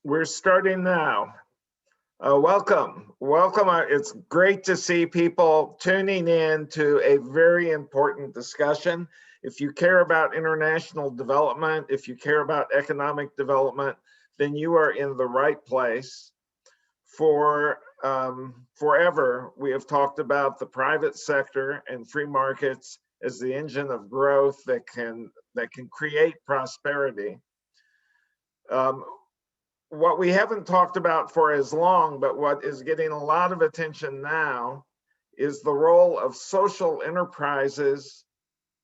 We're starting now. Welcome. It's great to see people tuning in to a very important discussion. If you care about international development, if you care about economic development, then you are in the right place. For forever, we have talked about the private sector and free markets as the engine of growth that can create prosperity. What we haven't talked about for as long, but what is getting a lot of attention now, is the role of social enterprises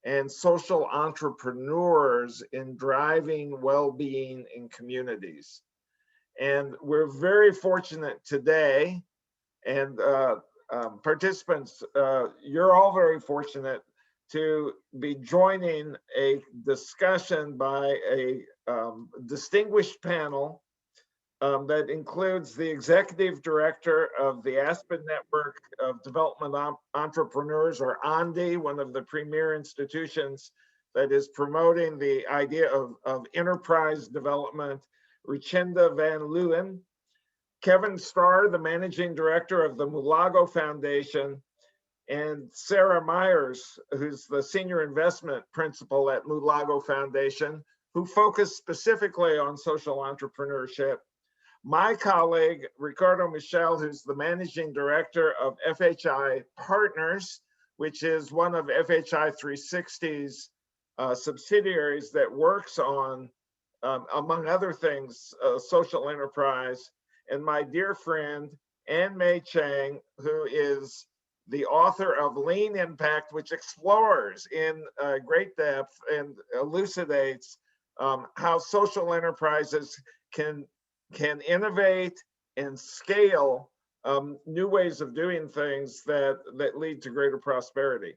and social entrepreneurs in driving well-being in communities. And we're very fortunate today, and participants, you're all very fortunate to be joining a discussion by a distinguished panel that includes the executive director of the Aspen Network of Development Entrepreneurs, or ANDE, one of the premier institutions that is promoting the idea of enterprise development, Richenda Van Leeuwen, Kevin Starr, the managing director of the Mulago Foundation, and Sarah Myers, who's the senior investment principal at Mulago Foundation, who focus specifically on social entrepreneurship. My colleague, Ricardo Michel, who's the managing director of FHI Partners, which is one of FHI 360's subsidiaries that works on, among other things, social enterprise. And my dear friend, Ann May Chang, who is the author of Lean Impact, which explores in great depth and elucidates how social enterprises can innovate and scale new ways of doing things that lead to greater prosperity.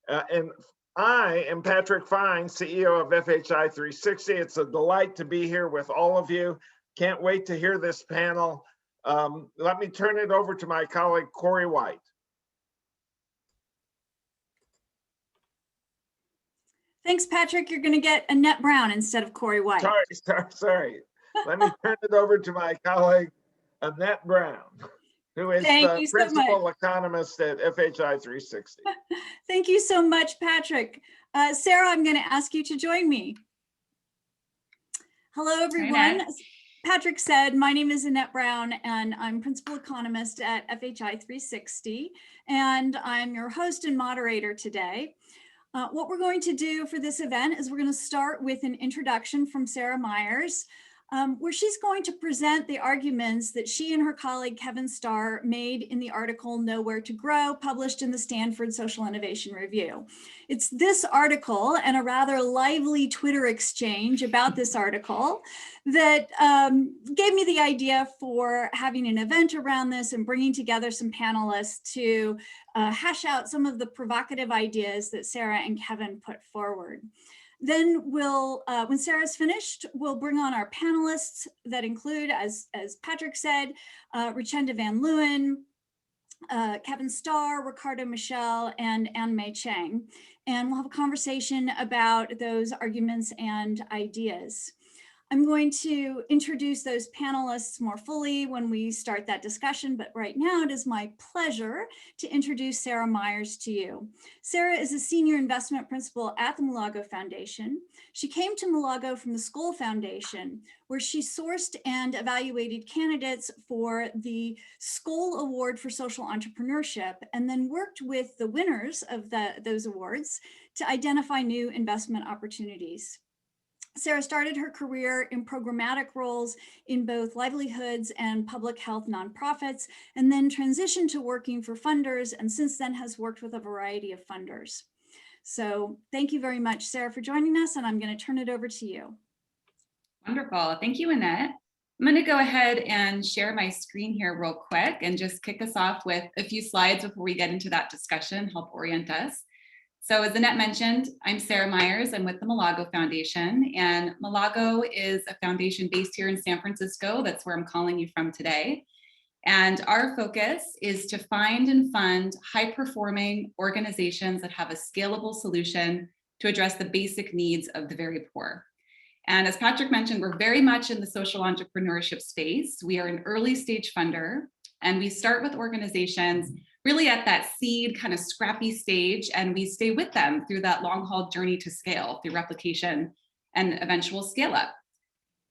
And I am Patrick Fine, CEO of FHI 360. It's a delight to be here with all of you. Can't wait to hear this panel. Let me turn it over to my colleague, Corey White. Thanks, Patrick. You're going to get Annette Brown instead of Corey White. Sorry. Let me turn it over to my colleague, Annette Brown, who is the principal economist at FHI 360. Thank you so much, Patrick. Sarah, I'm going to ask you to join me. Hello, everyone. As Patrick said, my name is Annette Brown, and I'm principal economist at FHI 360, and I'm your host and moderator today. What we're going to do for this event is we're going to start with an introduction from Sarah Myers, where she's going to present the arguments that she and her colleague Kevin Starr made in the article Nowhere to Grow, published in the Stanford Social Innovation Review. It's this article and a rather lively Twitter exchange about this article that gave me the idea for having an event around this and bringing together some panelists to hash out some of the provocative ideas that Sarah and Kevin put forward. Then we'll, when Sarah's finished, we'll bring on our panelists that include, as Patrick said, Richenda Van Leeuwen, Kevin Starr, Ricardo Michel, and Ann May Chang. And we'll have a conversation about those arguments and ideas. I'm going to introduce those panelists more fully when we start that discussion, but right now it is my pleasure to introduce Sarah Myers to you. Sarah is a senior investment principal at the Mulago Foundation. She came to Mulago from the Skoll Foundation, where she sourced and evaluated candidates for the Skoll Award for Social Entrepreneurship, and then worked with the winners of those awards to identify new investment opportunities. Sarah started her career in programmatic roles in both livelihoods and public health nonprofits, and then transitioned to working for funders, and since then has worked with a variety of funders. So thank you very much, Sarah, for joining us, and I'm going to turn it over to you. Wonderful. Thank you, Annette. I'm going to go ahead and share my screen here real quick and just kick us off with a few slides before we get into that discussion, help orient us. So as Annette mentioned, I'm Sarah Myers. I'm with the Mulago Foundation, and Mulago is a foundation based here in San Francisco. That's where I'm calling you from today. And our focus is to find and fund high-performing organizations that have a scalable solution to address the basic needs of the very poor. And as Patrick mentioned, we're very much in the social entrepreneurship space. We are an early stage funder, and we start with organizations really at that seed kind of scrappy stage, and we stay with them through that long haul journey to scale through replication and eventual scale up.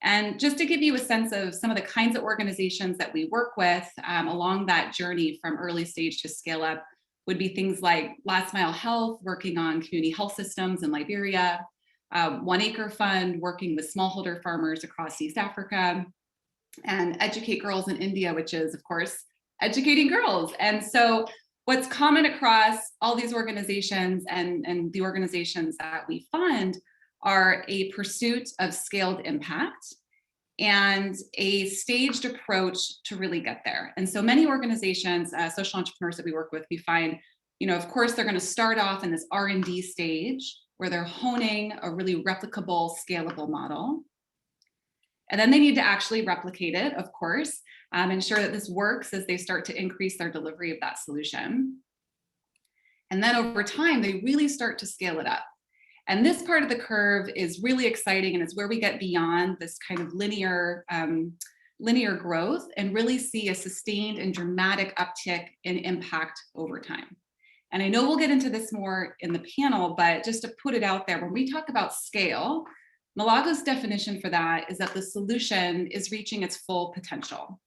And just to give you a sense of some of the kinds of organizations that we work with along that journey from early stage to scale up would be things like Last Mile Health, working on community health systems in Liberia, 1 Acre Fund, working with smallholder farmers across East Africa, and Educate Girls in India, which is, of course, educating girls. And so what's common across all these organizations and the organizations that we fund are a pursuit of scaled impact and a staged approach to really get there. And so many organizations, social entrepreneurs that we work with, we find, of course, they're going to start off in this R&D stage where they're honing a really replicable, scalable model. And then they need to actually replicate it, of course, ensure that this works as they start to increase their delivery of that solution. And then over time, they really start to scale it up. And this part of the curve is really exciting, and it's where we get beyond this kind of linear growth and really see a sustained and dramatic uptick in impact over time. And I know we'll get into this more in the panel, but just to put it out there, when we talk about scale, Malago's definition for that is that the solution is reaching its full potential.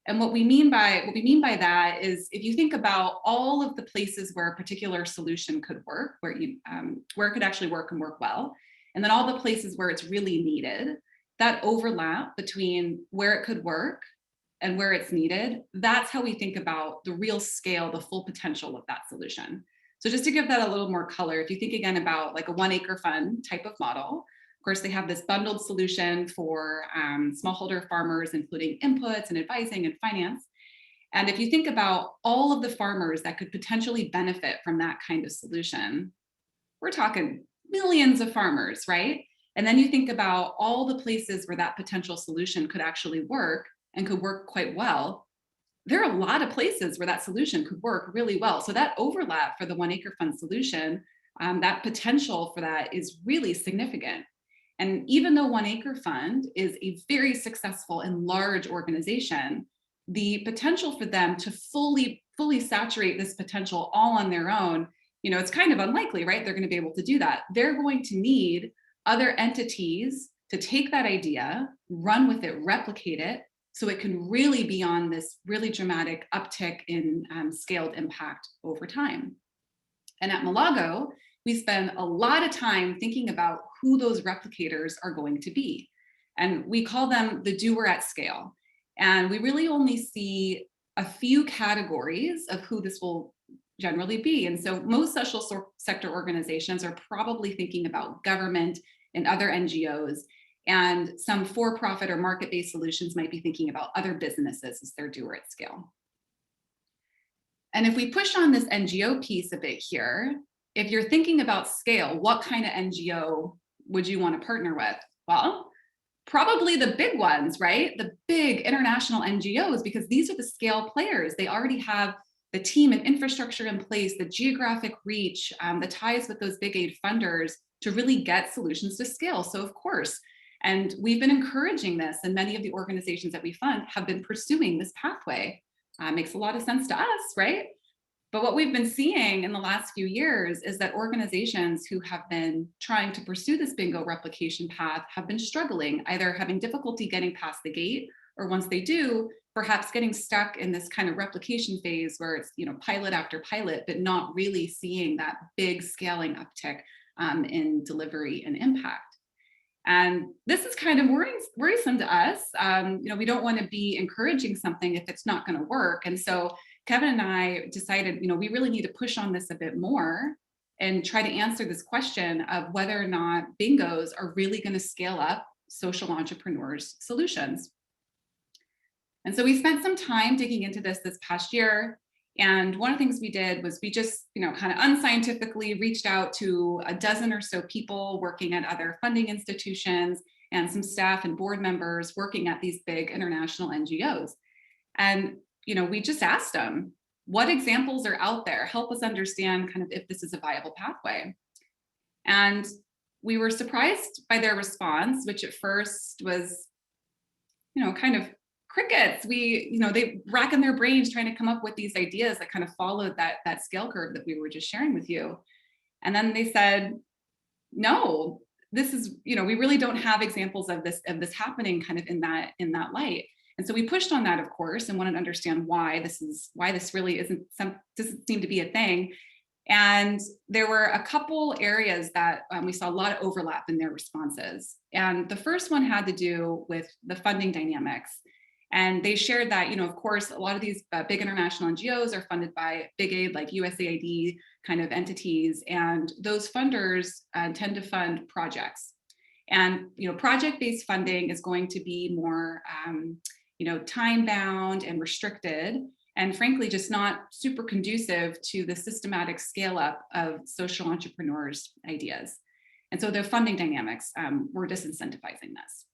And what we mean by that is, if you think about all of the places where a particular solution could work, where it could actually work and work well, and then all the places where it's really needed, that overlap between where it could work and where it's needed, that's how we think about the real scale, the full potential of that solution. So just to give that a little more color, if you think again about like a 1 Acre Fund type of model, of course, they have this bundled solution for smallholder farmers, including inputs and advising and finance. And if you think about all of the farmers that could potentially benefit from that kind of solution, we're talking millions of farmers, right? And then you think about all the places where that potential solution could actually work and could work quite well. There are a lot of places where that solution could work really well. So that overlap for the 1 Acre Fund solution, that potential for that is really significant. And even though 1 Acre Fund is a very successful and large organization, the potential for them to fully saturate this potential all on their own, it's kind of unlikely, right? They're going to be able to do that. They're going to need other entities to take that idea, run with it, replicate it, so it can really be on this really dramatic uptick in scaled impact over time. And at Malago, we spend a lot of time thinking about who those replicators are going to be. And we call them the doer at scale. And we really only see a few categories of who this will generally be. And so most social sector organizations are probably thinking about government and other NGOs, and some for-profit or market-based solutions might be thinking about other businesses as their doer at scale. And if we push on this NGO piece a bit here, if you're thinking about scale, what kind of NGO would you want to partner with? Well, probably the big ones, right? The big international NGOs, because these are the scale players. They already have the team and infrastructure in place, the geographic reach, the ties with those big aid funders to really get solutions to scale. So of course, and we've been encouraging this, and many of the organizations that we fund have been pursuing this pathway. Makes a lot of sense to us, right? But what we've been seeing in the last few years is that organizations who have been trying to pursue this bingo replication path have been struggling, either having difficulty getting past the gate, or once they do, perhaps getting stuck in this kind of replication phase where it's pilot after pilot, but not really seeing that big scaling uptick in delivery and impact. And this is kind of worrisome to us. We don't want to be encouraging something if it's not going to work. And so Kevin and I decided, we really need to push on this a bit more and try to answer this question of whether or not bingos are really going to scale up social entrepreneurs' solutions. And so we spent some time digging into this past year. And one of the things we did was we just, kind of unscientifically reached out to a dozen or so people working at other funding institutions and some staff and board members working at these big international NGOs. And we just asked them, what examples are out there? Help us understand kind of if this is a viable pathway. And we were surprised by their response, which at first was, kind of crickets. They rack in their brains trying to come up with these ideas that kind of followed that scale curve that we were just sharing with you. And then they said, no, this is, we really don't have examples of this happening kind of in that light. And so we pushed on that, of course, and wanted to understand why this really doesn't seem to be a thing. And there were a couple areas that we saw a lot of overlap in their responses. And the first one had to do with the funding dynamics. And they shared that, of course, a lot of these big international NGOs are funded by big aid like USAID kind of entities. And those funders tend to fund projects. And, project-based funding is going to be more, time-bound and restricted, and frankly, just not super conducive to the systematic scale up of social entrepreneurs' ideas. And so the funding dynamics were disincentivizing this.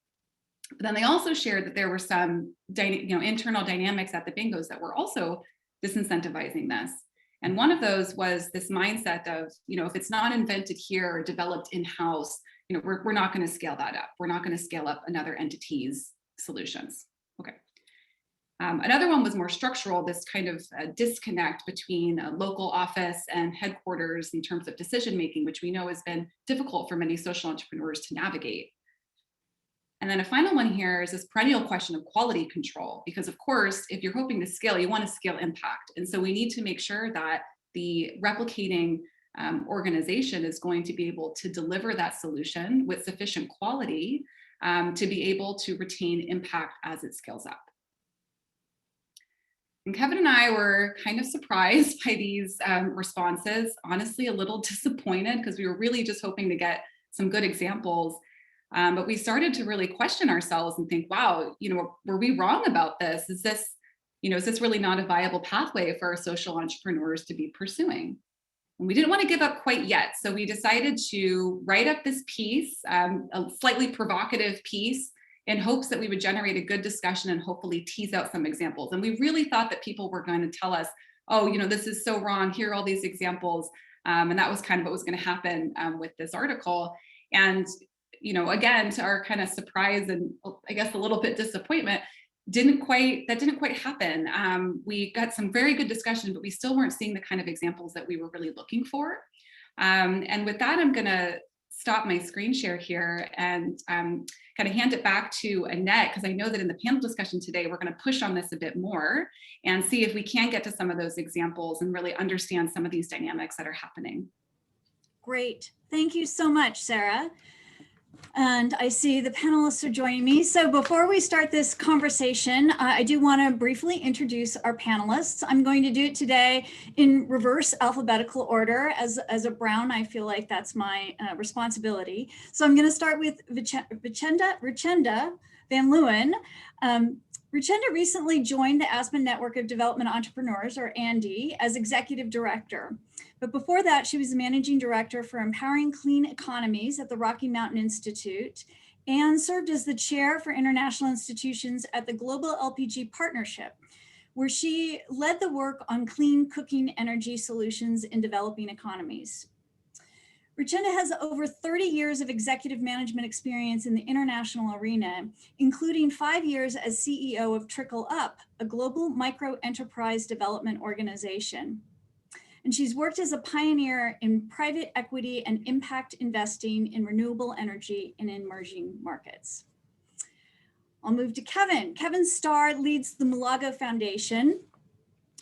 But then they also shared that there were some internal dynamics at the bingos that were also disincentivizing this. And one of those was this mindset of, if it's not invented here or developed in-house, we're not going to scale that up. We're not going to scale up another entity's solutions. Okay. Another one was more structural, this kind of disconnect between a local office and headquarters in terms of decision-making, which we know has been difficult for many social entrepreneurs to navigate. And then a final one here is this perennial question of quality control, because of course, if you're hoping to scale, you want to scale impact. And so we need to make sure that the replicating organization is going to be able to deliver that solution with sufficient quality to be able to retain impact as it scales up. And Kevin and I were kind of surprised by these responses, honestly, a little disappointed because we were really just hoping to get some good examples. But we started to really question ourselves and think, wow, were we wrong about this? Is this really not a viable pathway for our social entrepreneurs to be pursuing? And we didn't want to give up quite yet. So we decided to write up this piece, a slightly provocative piece, in hopes that we would generate a good discussion and hopefully tease out some examples. And we really thought that people were going to tell us, oh, this is so wrong, here are all these examples. And that was kind of what was going to happen with this article. And, again, to our kind of surprise and I guess a little bit disappointment, that didn't quite happen. We got some very good discussion, but we still weren't seeing the kind of examples that we were really looking for. And with that, I'm going to stop my screen share here and kind of hand it back to Annette, because I know that in the panel discussion today, we're going to push on this a bit more and see if we can get to some of those examples and really understand some of these dynamics that are happening. Great. Thank you so much, Sarah. And I see the panelists are joining me. So before we start this conversation, I do want to briefly introduce our panelists. I'm going to do it today in reverse alphabetical order. As a Brown, I feel like that's my responsibility. So I'm going to start with Richenda Van Leeuwen. Richenda recently joined the Aspen Network of Development Entrepreneurs, or ANDE, as executive director. But before that, she was the managing director for Empowering Clean Economies at the Rocky Mountain Institute and served as the chair for international institutions at the Global LPG Partnership, where she led the work on clean cooking energy solutions in developing economies. Richenda has over 30 years of executive management experience in the international arena, including 5 years as CEO of Trickle Up, a global micro-enterprise development organization. And she's worked as a pioneer in private equity and impact investing in renewable energy in emerging markets. I'll move to Kevin. Kevin Starr leads the Mulago Foundation.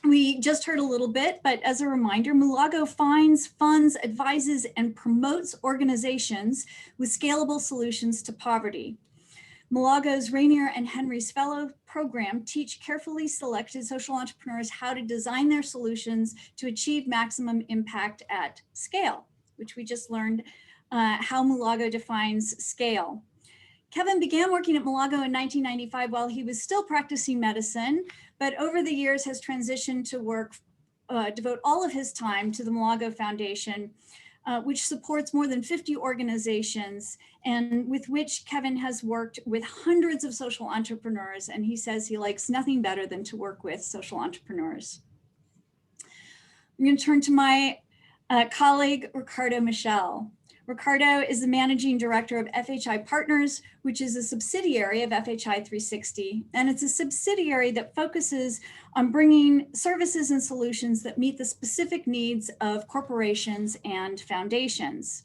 We just heard a little bit, but as a reminder, Mulago finds, funds, advises, and promotes organizations with scalable solutions to poverty. Mulago's Rainier and Henry's Fellow program teach carefully selected social entrepreneurs how to design their solutions to achieve maximum impact at scale, which we just learned how Mulago defines scale. Kevin began working at Mulago in 1995 while he was still practicing medicine, but over the years has transitioned to devote all of his time to the Mulago Foundation, which supports more than 50 organizations and with which Kevin has worked with hundreds of social entrepreneurs. And he says he likes nothing better than to work with social entrepreneurs. I'm going to turn to my colleague, Ricardo Michel. Ricardo is the managing director of FHI Partners, which is a subsidiary of FHI 360. And it's a subsidiary that focuses on bringing services and solutions that meet the specific needs of corporations and foundations.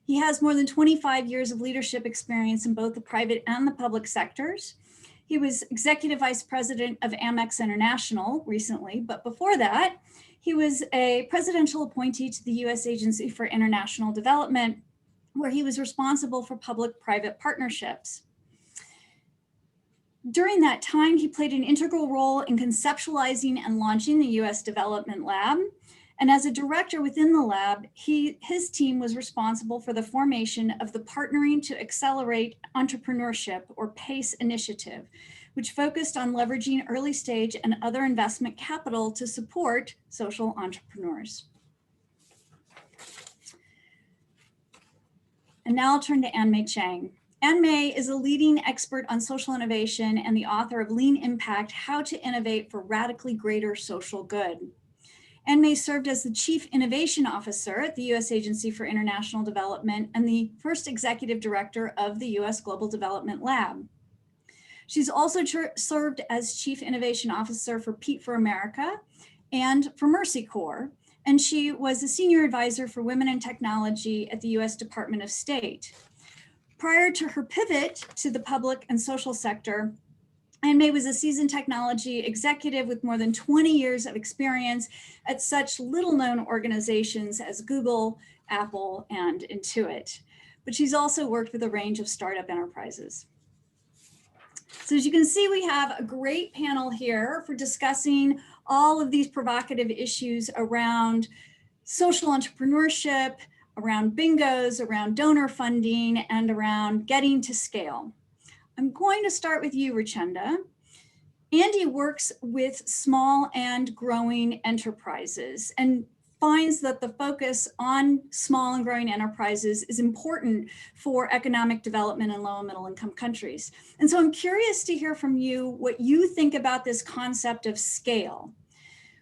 He has more than 25 years of leadership experience in both the private and the public sectors. He was executive vice president of Amex International recently, but before that, he was a presidential appointee to the U.S. Agency for International Development, where he was responsible for public-private partnerships. During that time, he played an integral role in conceptualizing and launching the U.S. Development Lab. And as a director within the lab, his team was responsible for the formation of the Partnering to Accelerate Entrepreneurship, or PACE initiative, which focused on leveraging early stage and other investment capital to support social entrepreneurs. And now I'll turn to Anmei Chang. Anmei is a leading expert on social innovation and the author of Lean Impact: How to Innovate for Radically Greater Social Good. Anmei served as the Chief Innovation Officer at the U.S. Agency for International Development and the first executive director of the U.S. Global Development Lab. She's also served as Chief Innovation Officer for Peat for America and for Mercy Corps, and she was a senior advisor for women in technology at the U.S. Department of State. Prior to her pivot to the public and social sector, Anmei was a seasoned technology executive with more than 20 years of experience at such little-known organizations as Google, Apple, and Intuit. But she's also worked with a range of startup enterprises. So as you can see, we have a great panel here for discussing all of these provocative issues around social entrepreneurship, around bingos, around donor funding, and around getting to scale. I'm going to start with you, Richenda. Andy works with small and growing enterprises and finds that the focus on small and growing enterprises is important for economic development in low and middle income countries. And so I'm curious to hear from you what you think about this concept of scale.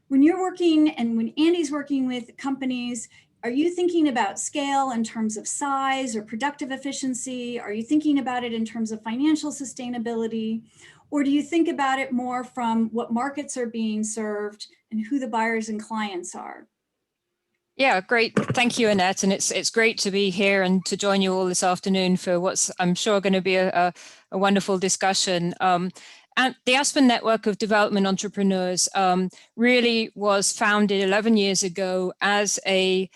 When you're working and when Andy's working with companies, are you thinking about scale in terms of size or productive efficiency? Are you thinking about it in terms of financial sustainability? Or do you think about it more from what markets are being served and who the buyers and clients are? Yeah, great. Thank you, Annette. And it's great to be here and to join you all this afternoon for what's, I'm sure, going to be a wonderful discussion. And the Aspen Network of Development Entrepreneurs really was founded 11 years ago as a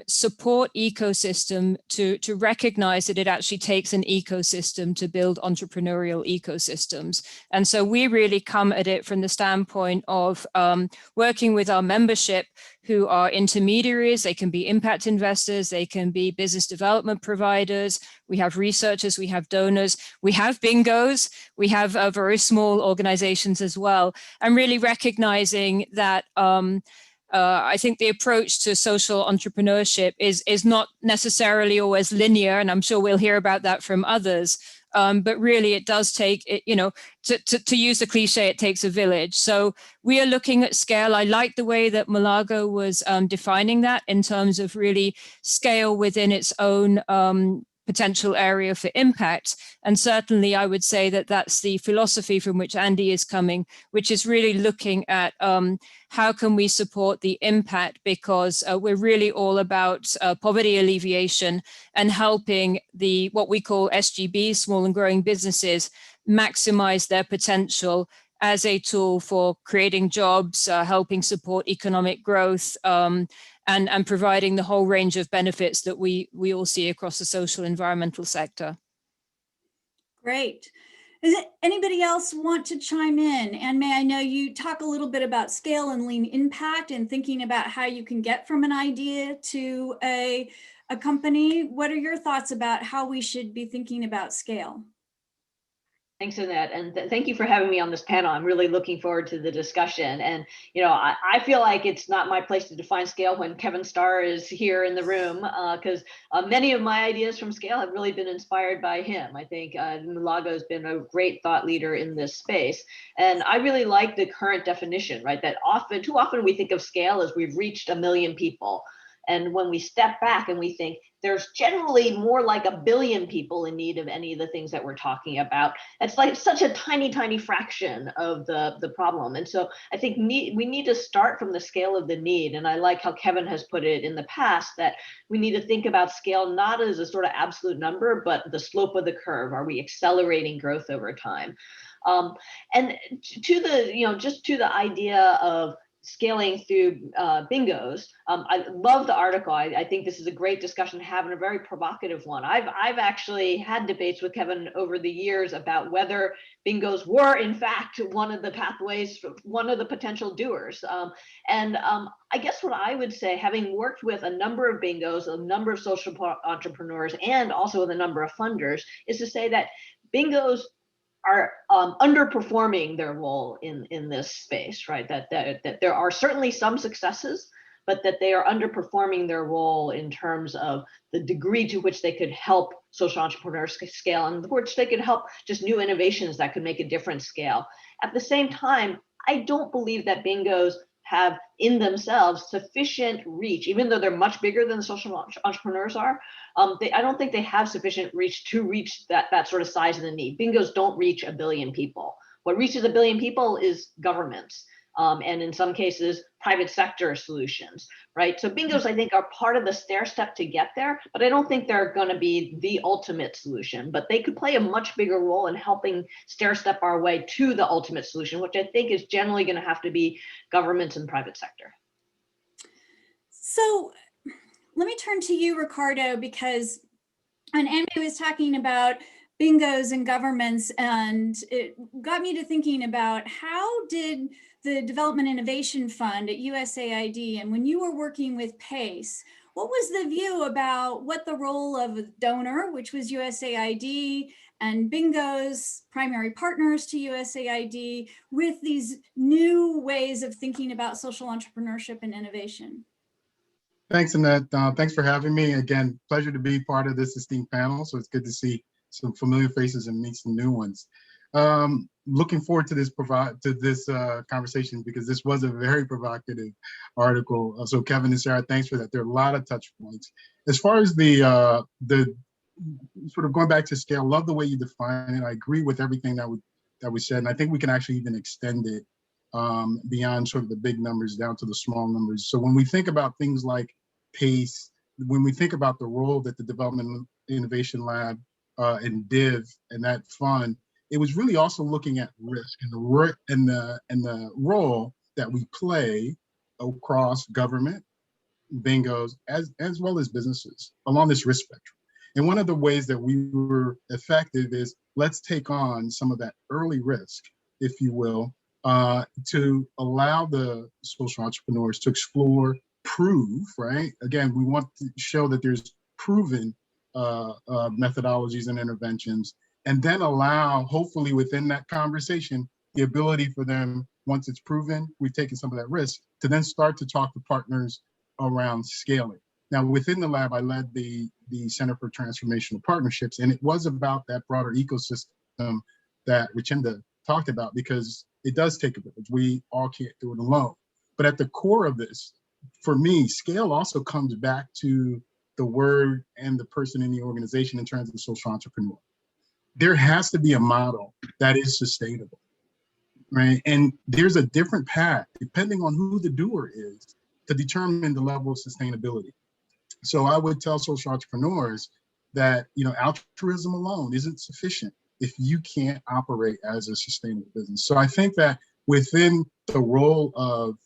support ecosystem to recognize that it actually takes an ecosystem to build entrepreneurial ecosystems. And so we really come at it from the standpoint of working with our membership who are intermediaries. They can be impact investors, they can be business development providers, we have researchers, we have donors, we have bingos, we have very small organizations as well, and really recognizing that I think the approach to social entrepreneurship is not necessarily always linear, and I'm sure we'll hear about that from others. But really, it does take, to use the cliche, it takes a village. So we are looking at scale. I like the way that Malago was defining that in terms of really scale within its own potential area for impact. And certainly I would say that that's the philosophy from which Andy is coming, which is really looking at how can we support the impact, because we're really all about poverty alleviation and helping what we call SGBs, small and growing businesses, maximize their potential as a tool for creating jobs, helping support economic growth, and providing the whole range of benefits that we all see across the social environmental sector. Great. Anybody else want to chime in? And may I know you talk a little bit about scale and lean impact and thinking about how you can get from an idea to a company. What are your thoughts about how we should be thinking about scale? Thanks, Annette, and thank you for having me on this panel. I'm really looking forward to the discussion. And, you know, I feel like it's not my place to define scale when Kevin Starr is here in the room, because many of my ideas from scale have really been inspired by him. I think Malago has been a great thought leader in this space. And I really like the current definition, right? That too often we think of scale as we've reached 1 million people. And when we step back and we think there's generally more like 1 billion people in need of any of the things that we're talking about, it's like such a tiny, tiny fraction of the problem. And so I think we need to start from the scale of the need. And I like how Kevin has put it in the past, that we need to think about scale not as a sort of absolute number, but the slope of the curve. Are we accelerating growth over time? And to the, just to the idea of scaling through bingos, I love the article. I think this is a great discussion to have, and a very provocative one. I've actually had debates with Kevin over the years about whether bingos were in fact one of the pathways, one of the potential doers. I guess what I would say, having worked with a number of bingos, a number of social entrepreneurs, and also with a number of funders, is to say that bingos are underperforming their role in this space, right? That there are certainly some successes, but that they are underperforming their role in terms of the degree to which they could help social entrepreneurs scale, and which they could help just new innovations that could make a difference scale. At the same time, I don't believe that bingos have in themselves sufficient reach, even though they're much bigger than the social entrepreneurs are. I don't think they have sufficient reach to reach that sort of size of the need. Bingos don't reach 1 billion people. What reaches 1 billion people is governments, and in some cases, private sector solutions, right? So bingos, I think, are part of the stair step to get there, but I don't think they're going to be the ultimate solution. But they could play a much bigger role in helping stair step our way to the ultimate solution, which I think is generally going to have to be governments and private sector. So let me turn to you, Ricardo, because when Andy was talking about bingos and governments, and it got me to thinking about how did the Development Innovation Fund at USAID, and when you were working with PACE, what was the view about what the role of a donor, which was USAID, and bingos, primary partners to USAID, with these new ways of thinking about social entrepreneurship and innovation? Thanks, Annette. Thanks for having me. Again, pleasure to be part of this esteemed panel. So it's good to see some familiar faces and meet some new ones. Looking forward to this conversation, because this was a very provocative article. So Kevin and Sarah, thanks for that. There are a lot of touch points. As far as the sort of going back to scale, love the way you define it. I agree with everything that was said, and I think we can actually even extend it beyond sort of the big numbers down to the small numbers. So when we think about things like PACE, when we think about the role that the Development Innovation Lab and DIV and that fund, it was really also looking at risk and the role that we play across government, bingos, as well as businesses along this risk spectrum. And one of the ways that we were effective is, let's take on some of that early risk, if you will, to allow the social entrepreneurs to explore, prove, right? Again, we want to show that there's proven methodologies and interventions, and then allow, hopefully within that conversation, the ability for them, once it's proven, we've taken some of that risk, to then start to talk to partners around scaling. Now, within the lab, I led the Center for Transformational Partnerships, and it was about that broader ecosystem that Richinda talked about, because it does take a village. We all can't do it alone. But at the core of this, for me, scale also comes back to the word and the person in the organization in terms of social entrepreneur. There has to be a model that is sustainable, right? And there's a different path, depending on who the doer is, to determine the level of sustainability. So I would tell social entrepreneurs that, altruism alone isn't sufficient if you can't operate as a sustainable business. So I think that within the role of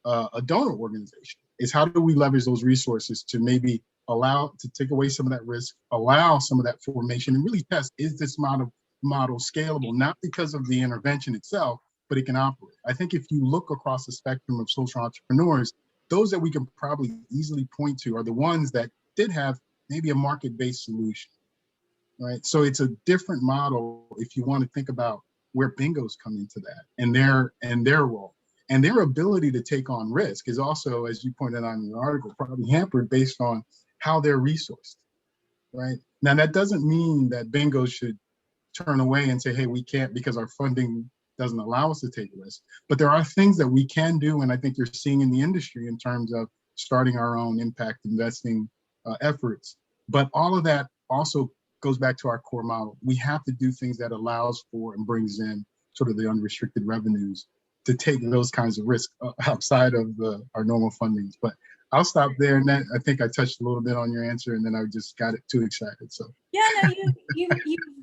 a donor organization is, how do we leverage those resources to maybe allow to take away some of that risk, allow some of that formation, and really test, is this model scalable, not because of the intervention itself, but it can operate. I think if you look across the spectrum of social entrepreneurs, those that we can probably easily point to are the ones that did have maybe a market-based solution, right? So it's a different model if you want to think about where bingos come into that and their role. And their ability to take on risk is also, as you pointed out in the article, probably hampered based on how they're resourced, right? Now, that doesn't mean that bingos should turn away and say, hey, we can't because our funding doesn't allow us to take risks. But there are things that we can do, and I think you're seeing in the industry in terms of starting our own impact investing efforts. But all of that also goes back to our core model. We have to do things that allows for and brings in sort of the unrestricted revenues to take those kinds of risks outside of our normal fundings. But I'll stop there, and I think I touched a little bit on your answer, and then I just got it too excited. So yeah, no, you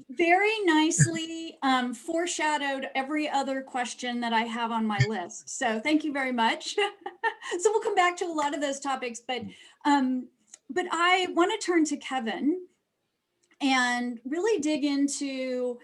very nicely foreshadowed every other question that I have on my list. So thank you very much. So we'll come back to a lot of those topics, but I want to turn to Kevin and really dig into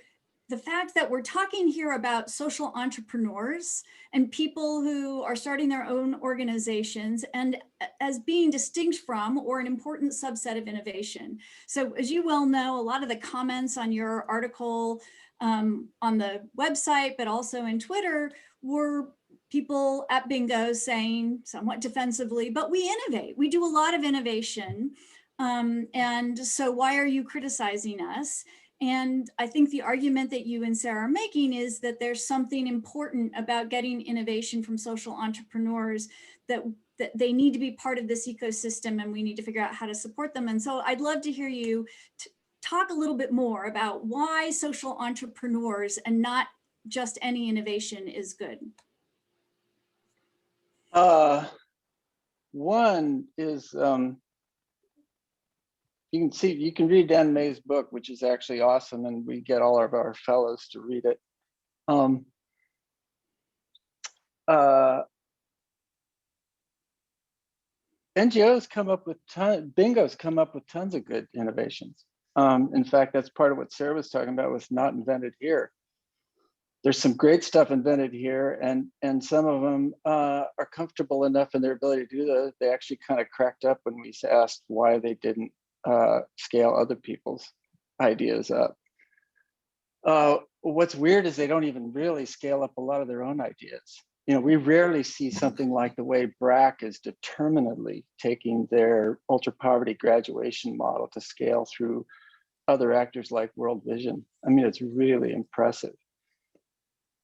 the fact that we're talking here about social entrepreneurs and people who are starting their own organizations and as being distinct from or an important subset of innovation. So as you well know, a lot of the comments on your article on the website, but also in Twitter, were people at Bingo saying somewhat defensively, but we innovate. We do a lot of innovation. And so why are you criticizing us? And I think the argument that you and Sarah are making is that there's something important about getting innovation from social entrepreneurs, that they need to be part of this ecosystem and we need to figure out how to support them. And so I'd love to hear you talk a little bit more about why social entrepreneurs and not just any innovation is good. One is, you can read Dan May's book, which is actually awesome, and we get all of our fellows to read it. NGOs come up with Bingos come up with tons of good innovations. In fact, that's part of what Sarah was talking about with not invented here. There's some great stuff invented here, and some of them are comfortable enough in their ability to do that. They actually kind of cracked up when we asked why they didn't scale other people's ideas up. What's weird is they don't even really scale up a lot of their own ideas. You know, we rarely see something like the way BRAC is determinedly taking their ultra poverty graduation model to scale through other actors like World Vision. I mean, it's really impressive.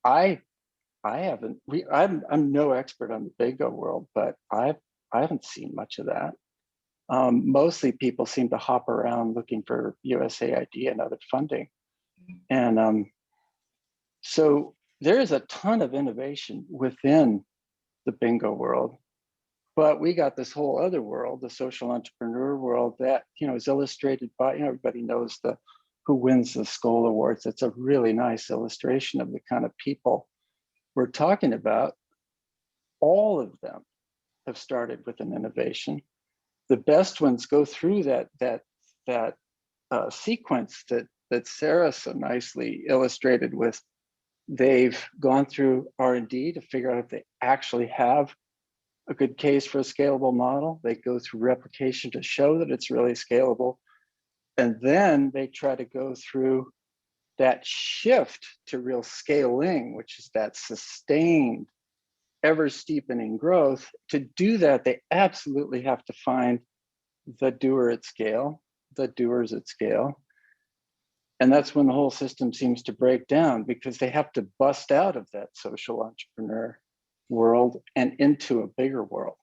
I'm no expert on the Bingo world, but I haven't seen much of that. Mostly people seem to hop around looking for USAID and other funding. And so there is a ton of innovation within the Bingo world, but we got this whole other world, the social entrepreneur world, that, you know, is illustrated by, you know, everybody knows who wins the Skoll Awards. It's a really nice illustration of the kind of people we're talking about. All of them have started with an innovation. The best ones go through that sequence that Sarah so nicely illustrated with. They've gone through R&D to figure out if they actually have a good case for a scalable model. They go through replication to show that it's really scalable. And then they try to go through that shift to real scaling, which is that sustained, ever steepening growth. To do that, they absolutely have to find the doer at scale, the doers at scale. And that's when the whole system seems to break down, because they have to bust out of that social entrepreneur world and into a bigger world.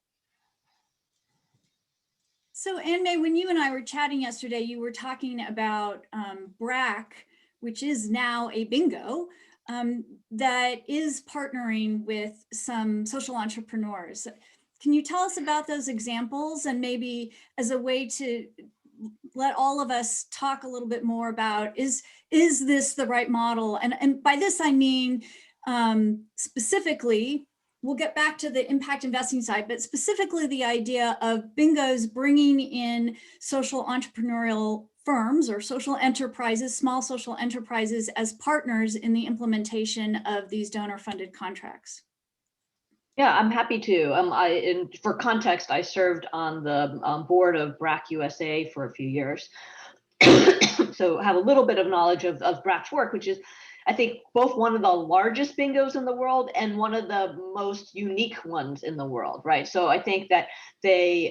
So Anne-May, when you and I were chatting yesterday, you were talking about BRAC, which is now a Bingo, that is partnering with some social entrepreneurs. Can you tell us about those examples, and maybe as a way to let all of us talk a little bit more about, is this the right model? And by this, I mean, specifically, we'll get back to the impact investing side, but specifically the idea of Bingos bringing in social entrepreneurial firms or social enterprises, small social enterprises, as partners in the implementation of these donor-funded contracts. Yeah, I'm happy to. For context, I served on the board of BRAC USA for a few years. So have a little bit of knowledge of BRAC's work, which is, I think, both one of the largest Bingos in the world and one of the most unique ones in the world, right? So I think that they,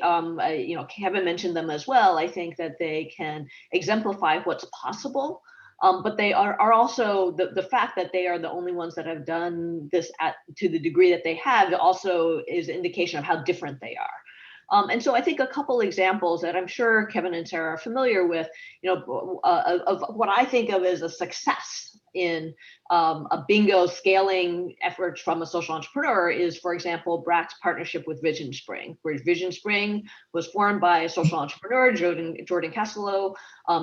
you know, Kevin mentioned them as well. I think that they can exemplify what's possible. But they are also, the fact that they are the only ones that have done this to the degree that they have also is indication of how different they are. And so I think a couple examples that I'm sure Kevin and Sarah are familiar with, of what I think of as a success in a bingo scaling efforts from a social entrepreneur is, for example, BRAC's partnership with Vision Spring, where Vision Spring was formed by a social entrepreneur, Jordan Castillo,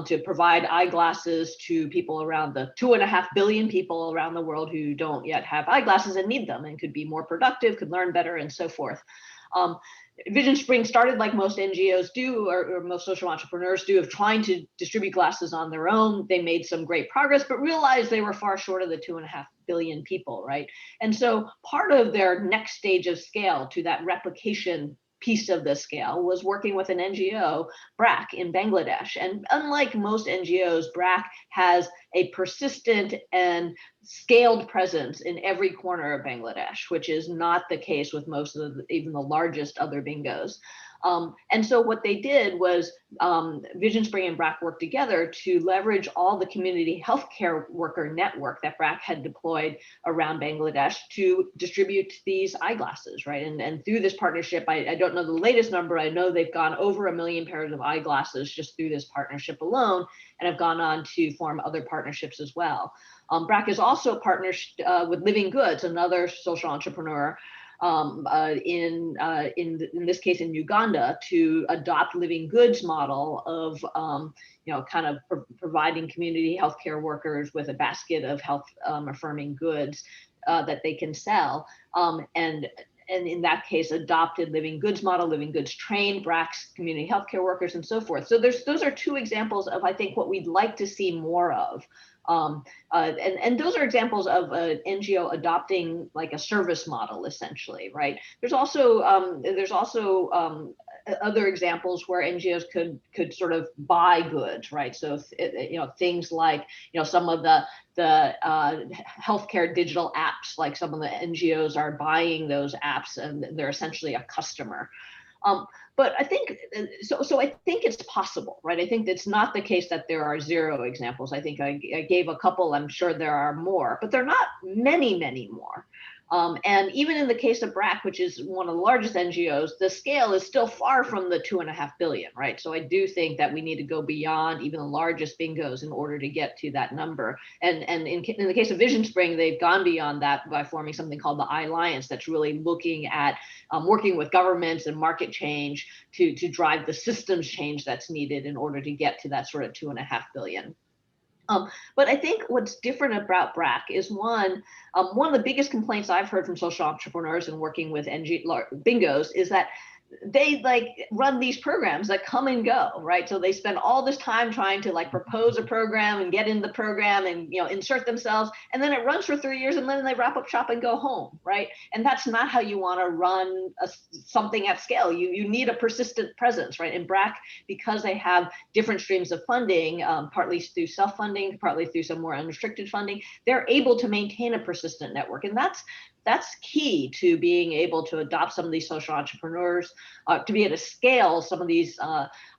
to provide eyeglasses to people around the 2.5 billion people around the world who don't yet have eyeglasses and need them and could be more productive, could learn better, and so forth. Vision Spring started like most NGOs do, or most social entrepreneurs do, of trying to distribute glasses on their own. They made some great progress, but realized they were far short of the 2.5 billion people, right? And so part of their next stage of scale to that replication piece of the scale was working with an NGO, BRAC, in Bangladesh. And unlike most NGOs, BRAC has a persistent and scaled presence in every corner of Bangladesh, which is not the case with most of even the largest other bingos. And so what they did was Vision Spring and BRAC worked together to leverage all the community healthcare worker network that BRAC had deployed around Bangladesh to distribute these eyeglasses, right? And through this partnership, I don't know the latest number, I know they've gone over 1 million pairs of eyeglasses just through this partnership alone, and have gone on to form other partnerships as well. BRAC is also partnered with Living Goods, another social entrepreneur, in this case in Uganda, to adopt Living Goods model of kind of providing community healthcare workers with a basket of health affirming goods that they can sell, and in that case adopted Living Goods model. Living Goods trained BRAC's community healthcare workers and so forth. So those are two examples of, I think, what we'd like to see more of. And those are examples of an NGO adopting like a service model, essentially, right? There's also other examples where NGOs could sort of buy goods, right? So things like some of the healthcare digital apps, like some of the NGOs are buying those apps, and they're essentially a customer. But I think so. I think it's possible, right? I think it's not the case that there are zero examples. I think I gave a couple. I'm sure there are more, but there are not many more. And even in the case of BRAC, which is one of the largest NGOs, the scale is still far from the 2.5 billion, right? So I do think that we need to go beyond even the largest bingos in order to get to that number. And in the case of Vision Spring, they've gone beyond that by forming something called the iAlliance, that's really looking at working with governments and market change to drive the systems change that's needed in order to get to that sort of 2.5 billion. But I think what's different about BRAC is one of the biggest complaints I've heard from social entrepreneurs and working with bingos is that they run these programs that come and go, right? So they spend all this time trying to propose a program and get in the program and insert themselves, and then it runs for 3 years and then they wrap up shop and go home, right? And that's not how you want to run something at scale. You need a persistent presence, right? And BRAC, because they have different streams of funding, partly through self-funding, partly through some more unrestricted funding, they're able to maintain a persistent network, and that's key to being able to adopt some of these social entrepreneurs, to be able to scale some of these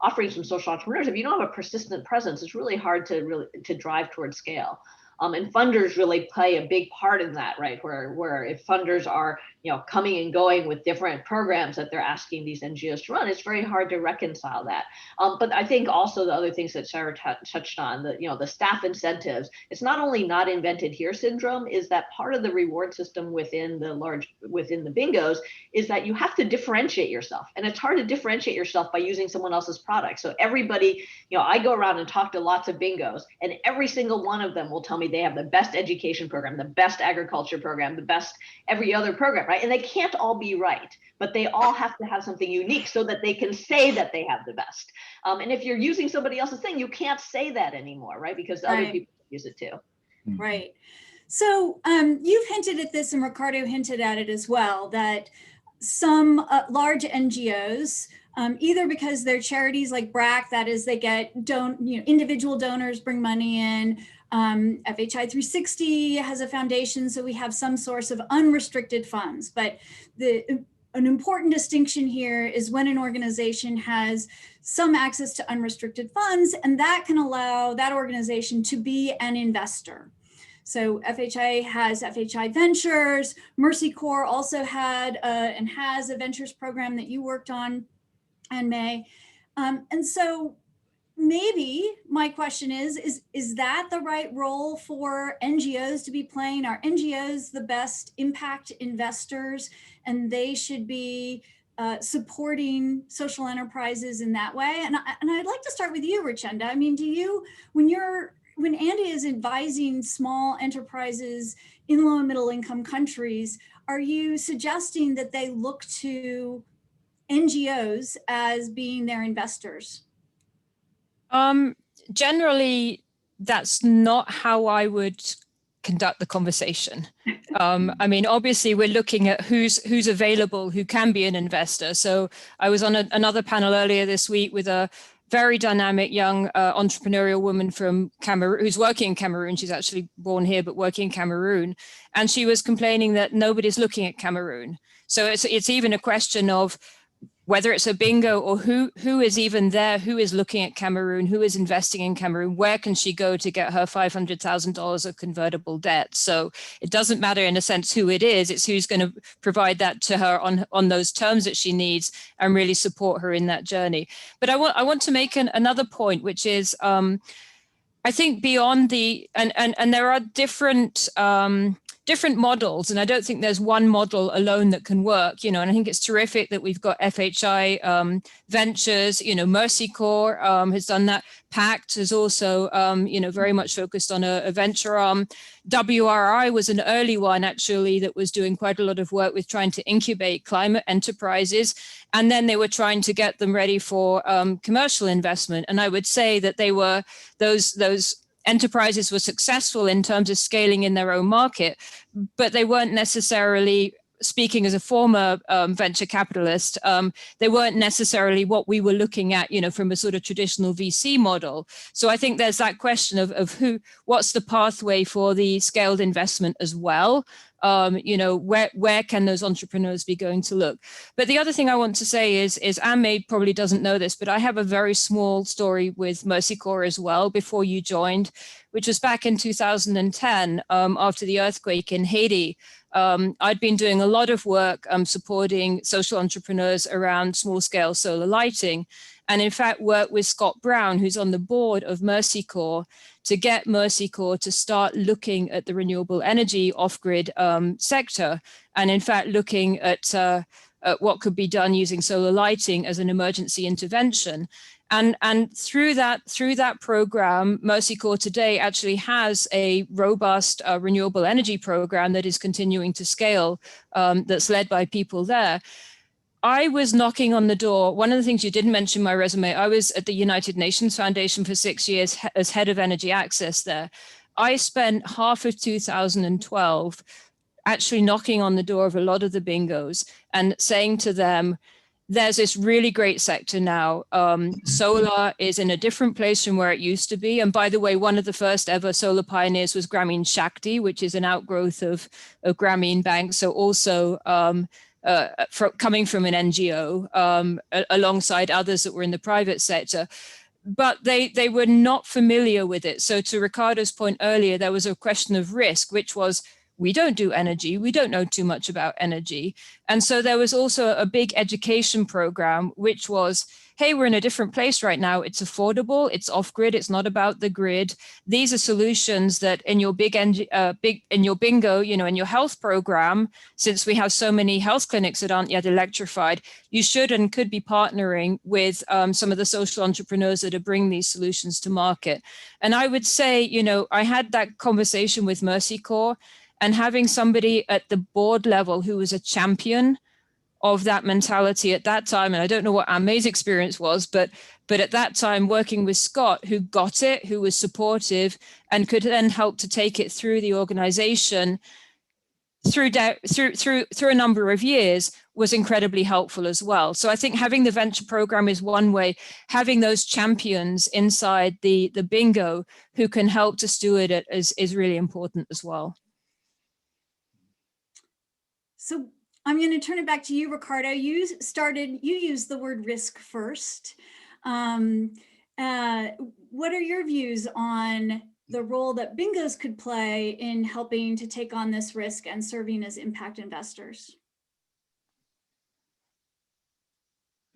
offerings from social entrepreneurs. If you don't have a persistent presence, it's really hard to drive towards scale. And funders really play a big part in that, right? Where if funders are coming and going with different programs that they're asking these NGOs to run, it's very hard to reconcile that. But I think also the other things that Sarah touched on, the staff incentives, it's not only not invented here syndrome, is that part of the reward system within the bingos is that you have to differentiate yourself, and it's hard to differentiate yourself by using someone else's product. So everybody, I go around and talk to lots of bingos, and every single one of them will tell me they have the best education program, the best agriculture program, the best every other program, right? And they can't all be right, but they all have to have something unique so that they can say that they have the best. And if you're using somebody else's thing, you can't say that anymore, right? Because other people use it too. Right. So you've hinted at this, and Ricardo hinted at it as well, that some large NGOs, either because they're charities like BRAC, that is, they get individual donors bring money in. FHI 360 has a foundation, so we have some source of unrestricted funds. But an important distinction here is when an organization has some access to unrestricted funds, and that can allow that organization to be an investor. So FHI has FHI Ventures. Mercy Corps also had and has a ventures program that you worked on. and May. And so maybe my question is that the right role for NGOs to be playing? Are NGOs the best impact investors, and they should be supporting social enterprises in that way? And I'd like to start with you, Richenda. I mean, do you, when Andy is advising small enterprises in low and middle income countries, are you suggesting that they look to NGOs as being their investors? Generally, that's not how I would conduct the conversation. I mean, obviously, we're looking at who's available, who can be an investor. So I was on another panel earlier this week with a very dynamic young entrepreneurial woman from Cameroon, who's working in Cameroon. She's actually born here, but working in Cameroon. And she was complaining that nobody's looking at Cameroon. So it's even a question of whether it's a bingo or who is even there, who is looking at Cameroon, who is investing in Cameroon, where can she go to get her $500,000 of convertible debt? So it doesn't matter in a sense who it is, it's who's going to provide that to her on those terms that she needs and really support her in that journey. But I want to make another point, which is I think beyond the, and there are different models, and I don't think there's one model alone that can work, and I think it's terrific that we've got FHI Ventures, Mercy Corps has done that. PACT is also, very much focused on a venture arm. WRI was an early one, actually, that was doing quite a lot of work with trying to incubate climate enterprises. And then they were trying to get them ready for commercial investment. And I would say that they were, those enterprises were successful in terms of scaling in their own market, but they weren't necessarily, speaking as a former venture capitalist, they weren't necessarily what we were looking at, from a sort of traditional VC model. So I think there's that question of what's the pathway for the scaled investment as well? Where can those entrepreneurs be going to look? But the other thing I want to say is Anne probably doesn't know this, but I have a very small story with Mercy Corps as well before you joined, which was back in 2010 after the earthquake in Haiti. I'd been doing a lot of work supporting social entrepreneurs around small scale solar lighting, and in fact worked with Scott Brown, who's on the board of Mercy Corps, to get Mercy Corps to start looking at the renewable energy off-grid sector, and in fact looking at what could be done using solar lighting as an emergency intervention. And through that program, Mercy Corps today actually has a robust renewable energy program that is continuing to scale, that's led by people there. I was knocking on the door. One of the things you didn't mention in my resume, I was at the United Nations Foundation for 6 years as head of energy access there. I spent half of 2012 actually knocking on the door of a lot of the bingos and saying to them, there's this really great sector now. Solar is in a different place from where it used to be. And by the way, one of the first ever solar pioneers was Grameen Shakti, which is an outgrowth of Grameen Bank. So also coming from an NGO alongside others that were in the private sector. But they were not familiar with it. So to Ricardo's point earlier, there was a question of risk, which was, we don't do energy. We don't know too much about energy. And so there was also a big education program, which was, hey, we're in a different place right now. It's affordable. It's off grid. It's not about the grid. These are solutions that in your in your bingo, in your health program, since we have so many health clinics that aren't yet electrified, you should and could be partnering with some of the social entrepreneurs that are bringing these solutions to market. And I would say, I had that conversation with Mercy Corps, and having somebody at the board level who was a champion of that mentality at that time, and I don't know what Anne's experience was, but at that time working with Scott, who got it, who was supportive, and could then help to take it through the organization through a number of years, was incredibly helpful as well. So I think having the venture program is one way. Having those champions inside the bingo who can help to steward it is really important as well. So I'm going to turn it back to you, Ricardo. You used the word risk first. What are your views on the role that bingos could play in helping to take on this risk and serving as impact investors?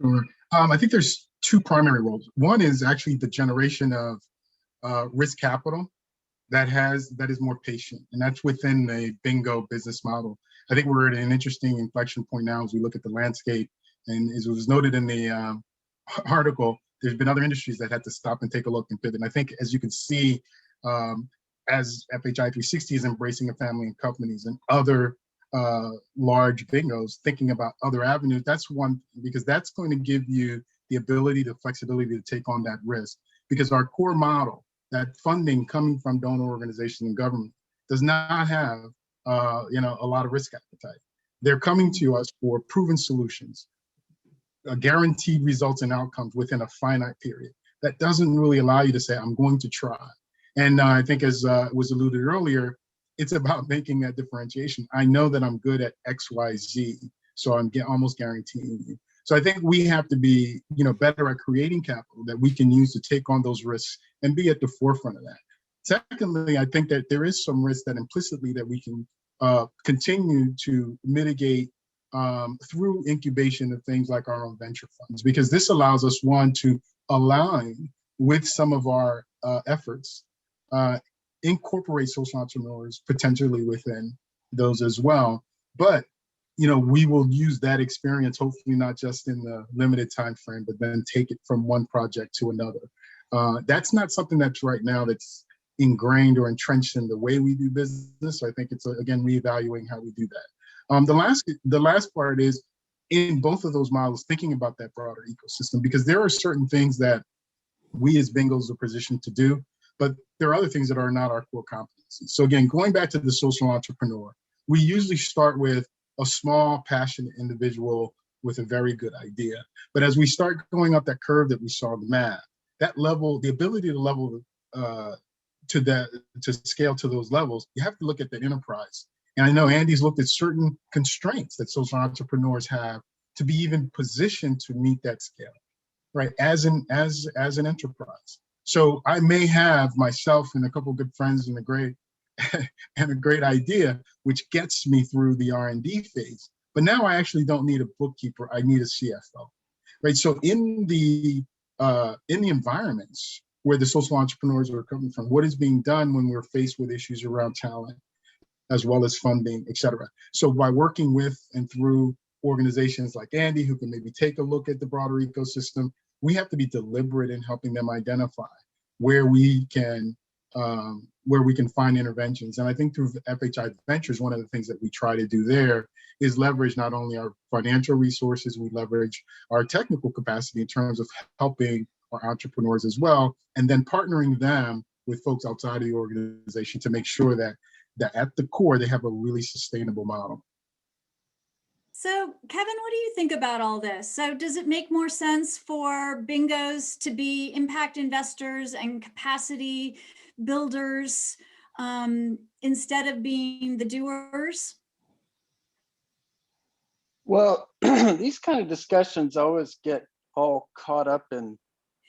Sure. I think there's two primary roles. One is actually the generation of risk capital that is more patient, and that's within the bingo business model. I think we're at an interesting inflection point now as we look at the landscape, and as was noted in the article, there's been other industries that had to stop and take a look and pivot. And I think, as you can see, as FHI 360 is embracing a family of companies and other large bingos thinking about other avenues, that's one, because that's going to give you the ability, the flexibility to take on that risk. Because our core model, that funding coming from donor organizations and government, does not have a lot of risk appetite. They're coming to us for proven solutions, guaranteed results and outcomes within a finite period. That doesn't really allow you to say, I'm going to try. And I think, as was alluded earlier, it's about making that differentiation. I know that I'm good at X, Y, Z, so I'm almost guaranteeing you. So I think we have to be, better at creating capital that we can use to take on those risks and be at the forefront of that. Secondly, I think that there is some risk that implicitly that we can continue to mitigate through incubation of things like our own venture funds, because this allows us, one, to align with some of our efforts, incorporate social entrepreneurs potentially within those as well. But we will use that experience, hopefully not just in the limited time frame, but then take it from one project to another. That's not something that's right now that's ingrained or entrenched in the way we do business. So I think it's, again, reevaluating how we do that. The last part is, in both of those models, thinking about that broader ecosystem, because there are certain things that we as bingos are positioned to do, but there are other things that are not our core competencies. So again, going back to the social entrepreneur, we usually start with a small, passionate individual with a very good idea. But as we start going up that curve that we saw in the map, that level, the ability to level to scale to those levels, you have to look at the enterprise. And I know Andy's looked at certain constraints that social entrepreneurs have to be even positioned to meet that scale, right? As an enterprise. So I may have myself and a couple of good friends and a great idea, which gets me through the R&D phase. But now I actually don't need a bookkeeper. I need a CFO, right? So in the environments where the social entrepreneurs are coming from, what is being done when we're faced with issues around talent, as well as funding, et cetera. So by working with and through organizations like Andy, who can maybe take a look at the broader ecosystem, we have to be deliberate in helping them identify where we can find interventions. And I think through FHI Ventures, one of the things that we try to do there is leverage not only our financial resources, we leverage our technical capacity in terms of helping our entrepreneurs as well, and then partnering them with folks outside of the organization to make sure that at the core, they have a really sustainable model. So Kevin, what do you think about all this? So does it make more sense for bingos to be impact investors and capacity builders instead of being the doers? Well, these kind of discussions always get all caught up in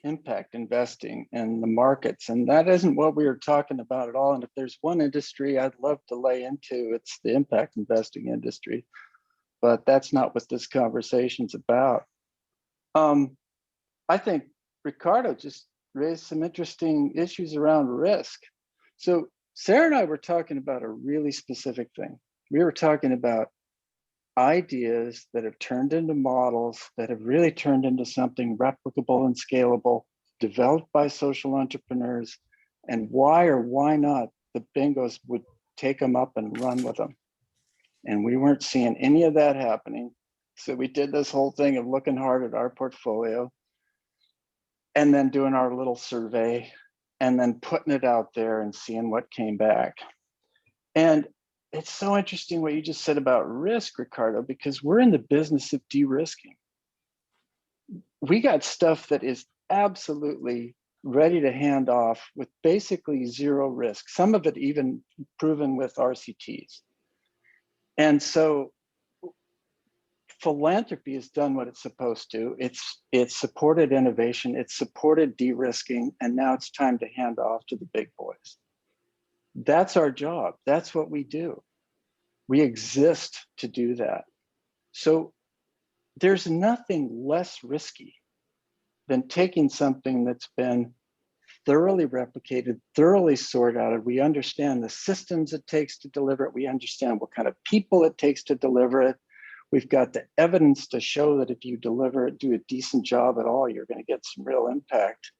impact investing and the markets, and that isn't what we were talking about at all. And if there's one industry I'd love to lay into, it's the impact investing industry. But that's not what this conversation's about. I think Ricardo just raised some interesting issues around risk. So Sarah and I were talking about a really specific thing. We were talking about ideas that have turned into models that have really turned into something replicable and scalable, developed by social entrepreneurs, and why or why not the bingos would take them up and run with them. And we weren't seeing any of that happening. So we did this whole thing of looking hard at our portfolio and then doing our little survey and then putting it out there and seeing what came back. And it's so interesting what you just said about risk, Ricardo, because we're in the business of de-risking. We got stuff that is absolutely ready to hand off with basically zero risk, some of it even proven with RCTs. And so philanthropy has done what it's supposed to. It's supported innovation, it's supported de-risking, and now it's time to hand off to the big boys. That's our job. That's what we do. We exist to do that. So there's nothing less risky than taking something that's been thoroughly replicated, thoroughly sorted out. We understand the systems it takes to deliver it. We understand what kind of people it takes to deliver it. We've got the evidence to show that if you deliver it, do a decent job at all, you're going to get some real impact.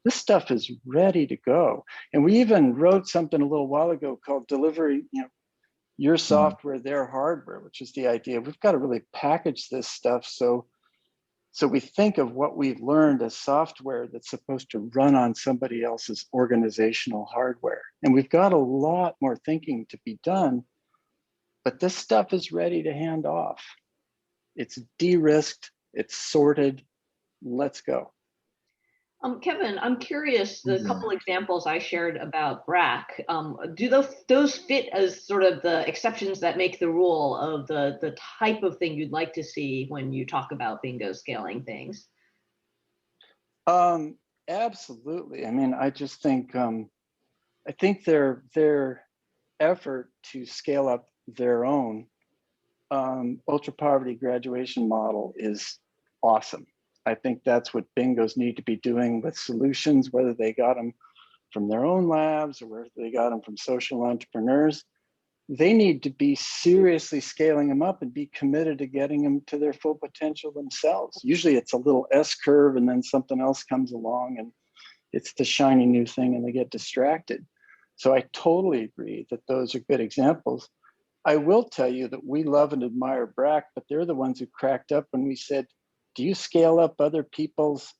This stuff is ready to go. And we even wrote something a little while ago called delivery, your software, their hardware, which is the idea. We've got to really package this stuff so we think of what we've learned as software that's supposed to run on somebody else's organizational hardware. And we've got a lot more thinking to be done, but this stuff is ready to hand off. It's de-risked, it's sorted, let's go. Kevin, I'm curious, the couple examples I shared about BRAC, do those fit as sort of the exceptions that make the rule of the type of thing you'd like to see when you talk about bingo scaling things? Absolutely. I mean, I just think, I think their effort to scale up their own ultra poverty graduation model is awesome. I think that's what bingos need to be doing with solutions, whether they got them from their own labs or whether they got them from social entrepreneurs. They need to be seriously scaling them up and be committed to getting them to their full potential themselves. Usually it's a little S curve and then something else comes along and it's the shiny new thing and they get distracted. So I totally agree that those are good examples. I will tell you that we love and admire BRAC, but they're the ones who cracked up when we said, do you scale up other people's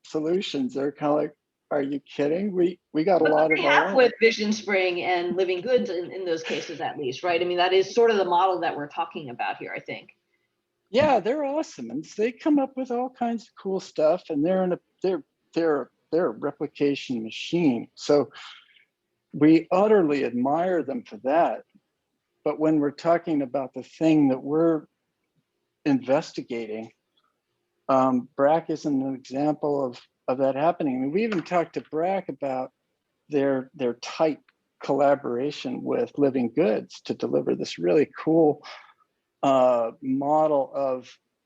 solutions? They're kind of like, are you kidding? We got a lot of our own. With Vision Spring and Living Goods in those cases, at least, right? I mean, that is sort of the model that we're talking about here, I think. Yeah, they're awesome, and they come up with all kinds of cool stuff, and they're a replication machine. So we utterly admire them for that. But when we're talking about the thing that we're investigating, BRAC isn't an example of that happening. I mean, we even talked to BRAC about their tight collaboration with Living Goods to deliver this really cool model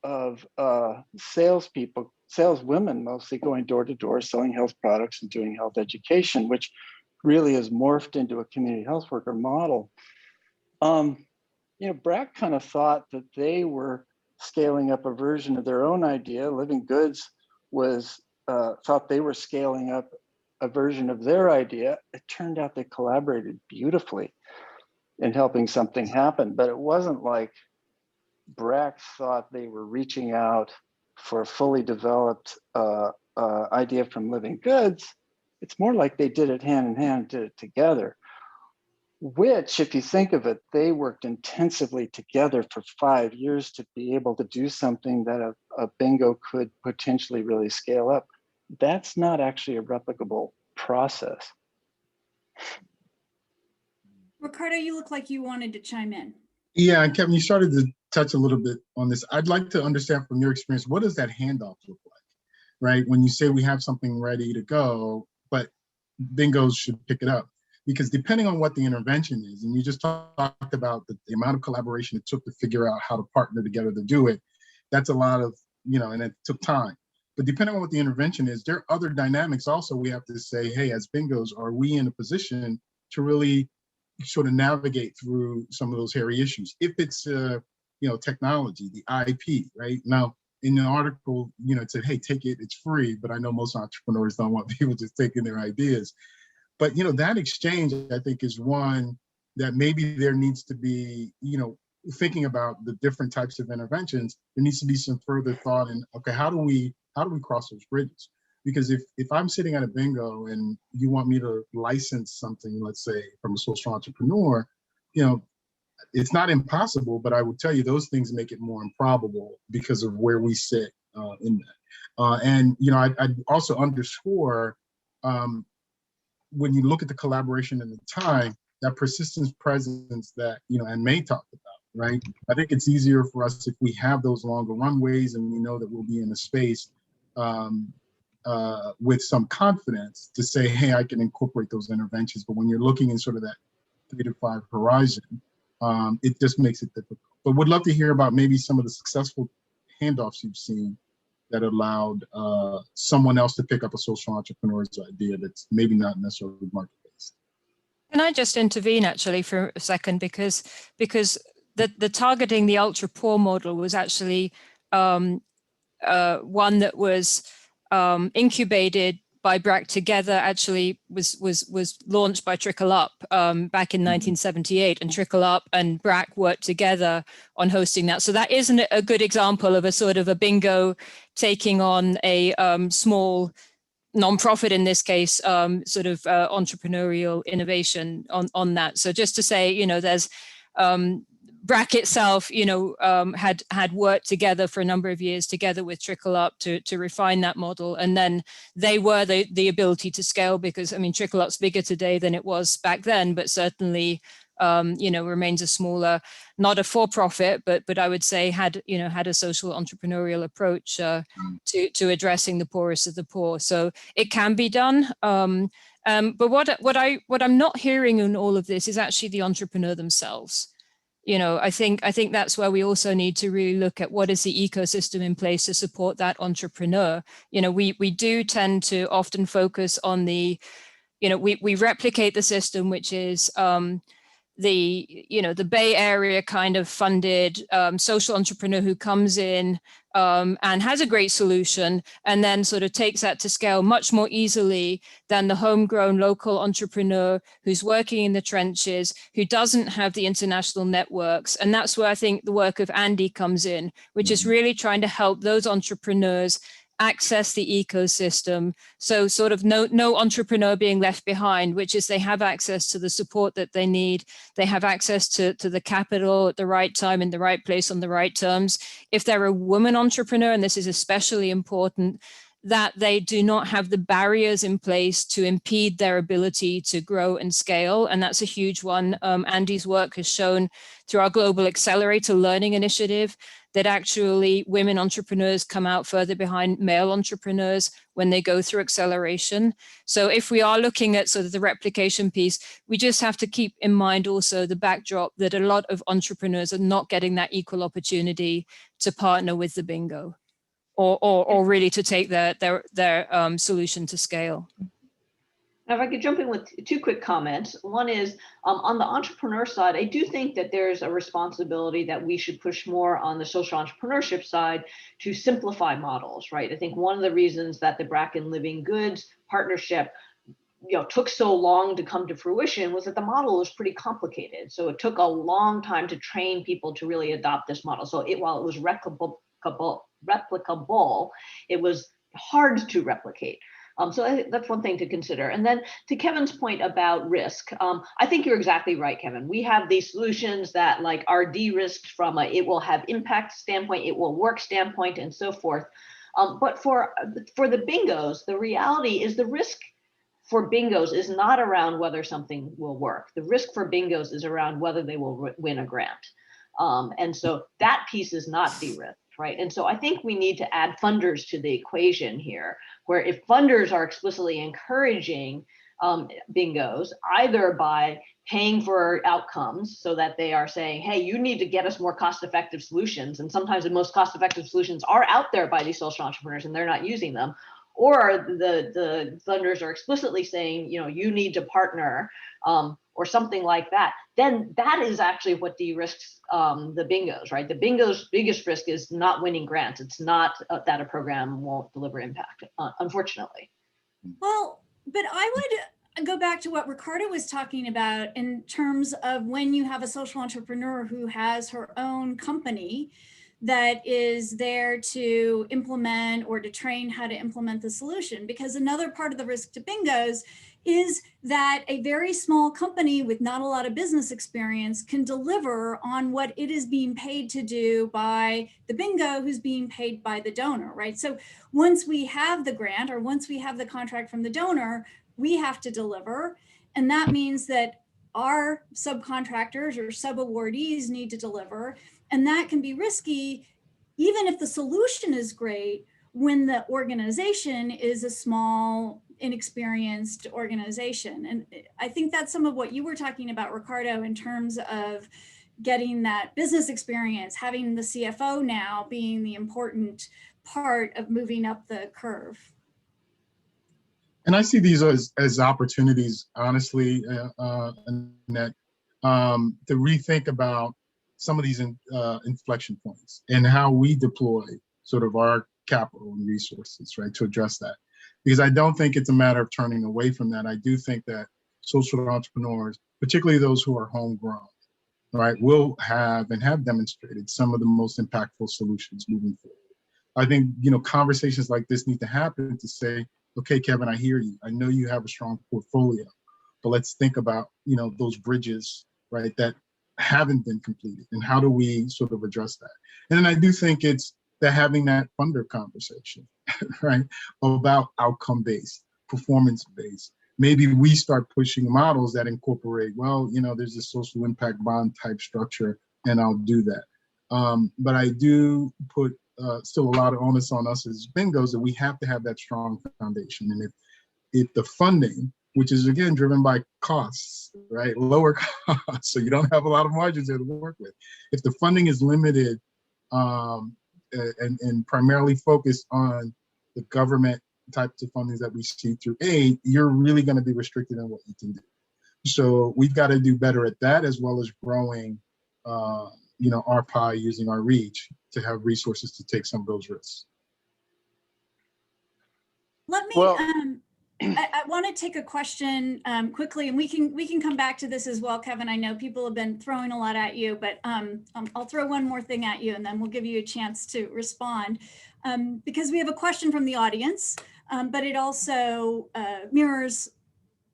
of saleswomen mostly going door to door selling health products and doing health education, which really has morphed into a community health worker model. BRAC kind of thought that they were scaling up a version of their own idea. Living Goods was thought they were scaling up a version of their idea. It turned out they collaborated beautifully in helping something happen, but it wasn't like BRAC thought they were reaching out for a fully developed idea from Living Goods. It's more like they did it hand in hand, did it together. Which, if you think of it, they worked intensively together for 5 years to be able to do something that a bingo could potentially really scale up. That's not actually a replicable process. Ricardo, you look like you wanted to chime in. Yeah, and Kevin, you started to touch a little bit on this. I'd like to understand from your experience, what does that handoff look like, right? When you say we have something ready to go, but bingos should pick it up. Because depending on what the intervention is, and you just talked about the amount of collaboration it took to figure out how to partner together to do it, that's a lot of, and it took time. But depending on what the intervention is, there are other dynamics also we have to say, hey, as bingos, are we in a position to really sort of navigate through some of those hairy issues? If it's, technology, the IP, right? Now, in the article, it said, hey, take it, it's free, but I know most entrepreneurs don't want people just taking their ideas. But, that exchange, I think, is one that maybe there needs to be, thinking about the different types of interventions, there needs to be some further thought in, okay, how do we cross those bridges? Because if I'm sitting at a bingo and you want me to license something, let's say from a social entrepreneur, it's not impossible, but I would tell you those things make it more improbable because of where we sit in that. And, I'd also underscore, when you look at the collaboration and the time, that persistence presence that, and May talked about, right? I think it's easier for us if we have those longer runways and we know that we'll be in a space with some confidence to say, hey, I can incorporate those interventions. But when you're looking in sort of that 3 to 5 horizon, it just makes it difficult. But would love to hear about maybe some of the successful handoffs you've seen that allowed someone else to pick up a social entrepreneur's idea that's maybe not necessarily market-based? Can I just intervene actually for a second, because the targeting the ultra poor model was actually one that was incubated by BRAC together, actually was launched by Trickle Up back in 1978, and Trickle Up and BRAC worked together on hosting that. So that isn't a good example of a sort of a bingo taking on a small nonprofit, in this case, sort of entrepreneurial innovation on that. So just to say, you know, there's BRAC itself, you know, had worked together for a number of years together with Trickle Up to refine that model. And then they were the ability to scale, because, I mean, Trickle Up's bigger today than it was back then, but certainly, you know, remains a smaller, not a for-profit, but I would say had a social entrepreneurial approach to addressing the poorest of the poor. So it can be done. But what I'm not hearing in all of this is actually the entrepreneur themselves. You know, I think that's where we also need to really look at what is the ecosystem in place to support that entrepreneur. You know, we do tend to often focus on the, you know, we replicate the system, which is the Bay Area kind of funded social entrepreneur who comes in and has a great solution, and then sort of takes that to scale much more easily than the homegrown local entrepreneur who's working in the trenches, who doesn't have the international networks. And that's where I think the work of Andy comes in, which is really trying to help those entrepreneurs access the ecosystem. So sort of no entrepreneur being left behind, which is they have access to the support that they need. They have access to the capital at the right time, in the right place, on the right terms. If they're a woman entrepreneur, and this is especially important, that they do not have the barriers in place to impede their ability to grow and scale. And that's a huge one. Andy's work has shown through our Global Accelerator Learning Initiative that actually women entrepreneurs come out further behind male entrepreneurs when they go through acceleration. So if we are looking at sort of the replication piece, we just have to keep in mind also the backdrop that a lot of entrepreneurs are not getting that equal opportunity to partner with the bingo, or really to take their solution to scale. Now, if I could jump in with two quick comments. One is on the entrepreneur side, I do think that there's a responsibility that we should push more on the social entrepreneurship side to simplify models, right? I think one of the reasons that the BRAC and Living Goods partnership took so long to come to fruition was that the model was pretty complicated. So it took a long time to train people to really adopt this model. So while it was replicable, it was hard to replicate. So that's one thing to consider. And then to Kevin's point about risk, I think you're exactly right, Kevin. We have these solutions that like are de-risked from it will have impact standpoint, it will work standpoint, and so forth. But for the bingos, the reality is the risk for bingos is not around whether something will work. The risk for bingos is around whether they will win a grant. And so that piece is not de-risked. Right. And so I think we need to add funders to the equation here, where if funders are explicitly encouraging bingos, either by paying for outcomes so that they are saying, hey, you need to get us more cost-effective solutions. And sometimes the most cost-effective solutions are out there by these social entrepreneurs and they're not using them. Or the funders are explicitly saying, you need to partner or something like that, then that is actually what de-risks the bingos, right? The bingos' biggest risk is not winning grants. It's not that a program won't deliver impact, unfortunately. Well, but I would go back to what Ricardo was talking about in terms of when you have a social entrepreneur who has her own company that is there to implement or to train how to implement the solution. Because another part of the risk to bingos is that a very small company with not a lot of business experience can deliver on what it is being paid to do by the bingo who's being paid by the donor, right? So once we have the grant or once we have the contract from the donor, we have to deliver. And that means that our subcontractors or sub-awardees need to deliver. And that can be risky, even if the solution is great, when the organization is a small, inexperienced organization. And I think that's some of what you were talking about, Ricardo, in terms of, getting that business experience, having the CFO now being the important part of moving up the curve? And I see these as opportunities, honestly, Annette, to rethink about some of these inflection points and how we deploy sort of our capital and resources, right, to address that. Because I don't think it's a matter of turning away from that. I do think that social entrepreneurs, particularly those who are homegrown, right, will have and have demonstrated some of the most impactful solutions moving forward. I think, conversations like this need to happen to say, okay, Kevin, I hear you. I know you have a strong portfolio, but let's think about, those bridges, right, that haven't been completed, and how do we sort of address that? And then I do think it's that having that funder conversation, right, about outcome-based, performance-based. Maybe we start pushing models that incorporate, well, there's a social impact bond type structure, and I'll do that. But I do put still a lot of onus on us as NGOs that we have to have that strong foundation. And if the funding, which is again driven by costs, right, lower costs, so you don't have a lot of margins there to work with. If the funding is limited and primarily focused on the government types of fundings that we see through aid, you're really going to be restricted in what you can do. So we've got to do better at that, as well as growing our pie, using our reach to have resources to take some of those risks. Let me, I want to take a question quickly, and we can come back to this as well, Kevin. I know people have been throwing a lot at you, but I'll throw one more thing at you, and then we'll give you a chance to respond, because we have a question from the audience, but it also mirrors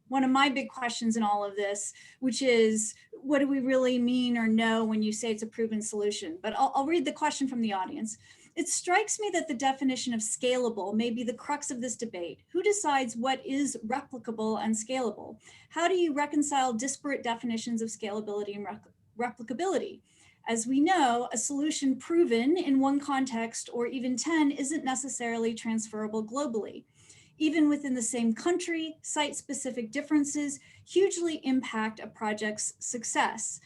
one of my big questions in all of this, which is, what do we really mean or know when you say it's a proven solution? But I'll read the question from the audience. It strikes me that the definition of scalable may be the crux of this debate. Who decides what is replicable and scalable? How do you reconcile disparate definitions of scalability and replicability? As we know, a solution proven in one context or even 10 isn't necessarily transferable globally. Even within the same country, site-specific differences hugely impact a project's success.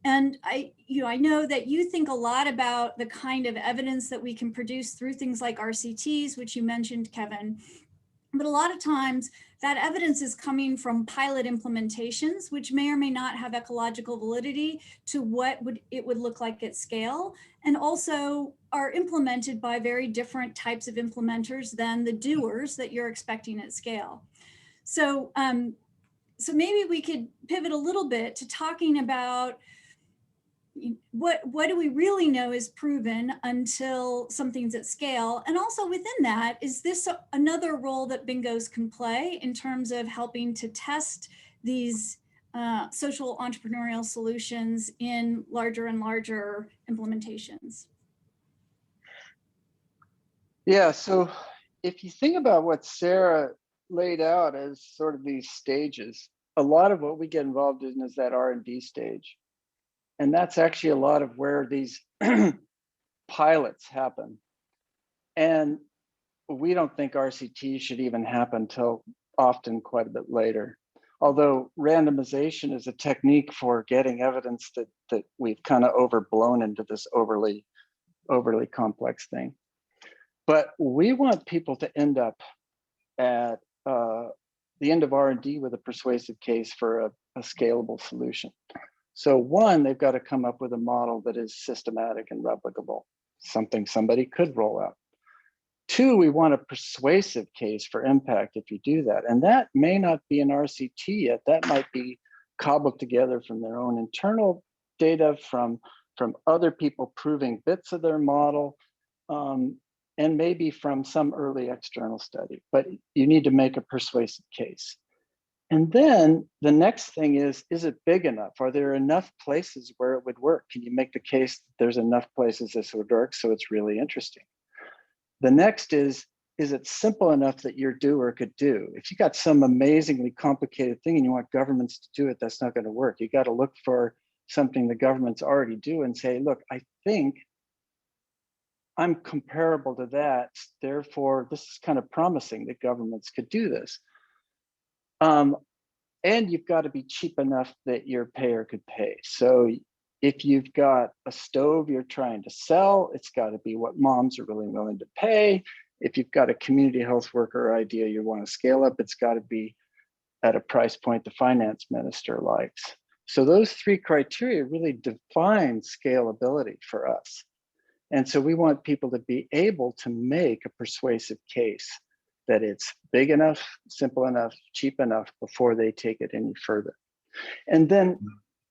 And I know that you think a lot about the kind of evidence that we can produce through things like RCTs, which you mentioned, Kevin. But a lot of times that evidence is coming from pilot implementations, which may or may not have ecological validity to what it would look like at scale, and also are implemented by very different types of implementers than the doers that you're expecting at scale. So, so maybe we could pivot a little bit to talking about what do we really know is proven until something's at scale? And also within that, is this another role that NGOs can play in terms of helping to test these social entrepreneurial solutions in larger and larger implementations? Yeah, so if you think about what Sarah laid out as sort of these stages, a lot of what we get involved in is that R&D stage. And that's actually a lot of where these pilots happen. And we don't think RCT should even happen till often quite a bit later. Although randomization is a technique for getting evidence that we've kind of overblown into this overly complex thing. But we want people to end up at the end of R&D with a persuasive case for a scalable solution. So one, they've got to come up with a model that is systematic and replicable, something somebody could roll out. Two, we want a persuasive case for impact if you do that. And that may not be an RCT yet. That might be cobbled together from their own internal data, from other people proving bits of their model, and maybe from some early external study. But you need to make a persuasive case. And then the next thing is it big enough? Are there enough places where it would work? Can you make the case that there's enough places this would work so it's really interesting? The next is it simple enough that your doer could do? If you got some amazingly complicated thing and you want governments to do it, that's not going to work. You got to look for something the governments already do and say, look, I think I'm comparable to that. Therefore, this is kind of promising that governments could do this. And you've got to be cheap enough that your payer could pay. So If you've got a stove you're trying to sell, it's got to be what moms are really willing to pay. If you've got a community health worker idea you want to scale up, it's got to be at a price point the finance minister likes. So those three criteria really define scalability for us. And so we want people to be able to make a persuasive case that it's big enough, simple enough, cheap enough before they take it any further. And then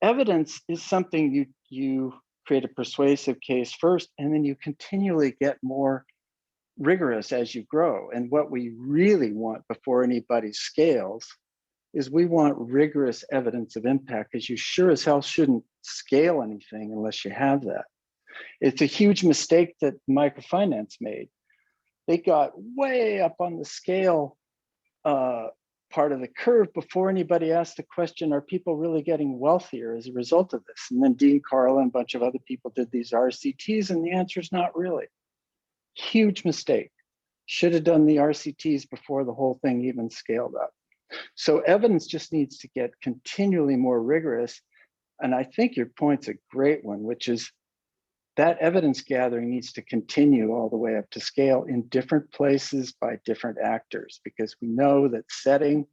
evidence is something you create a persuasive case first, and then you continually get more rigorous as you grow. And what we really want before anybody scales is we want rigorous evidence of impact, because you sure as hell shouldn't scale anything unless you have that. It's a huge mistake that microfinance made. They got way up on the scale part of the curve before anybody asked the question, are people really getting wealthier as a result of this? And then Dean Carlin and a bunch of other people did these RCTs, and the answer is not really. Huge mistake. Should have done the RCTs before the whole thing even scaled up. So evidence just needs to get continually more rigorous. And I think your point's a great one, which is that evidence gathering needs to continue all the way up to scale in different places by different actors, because we know that setting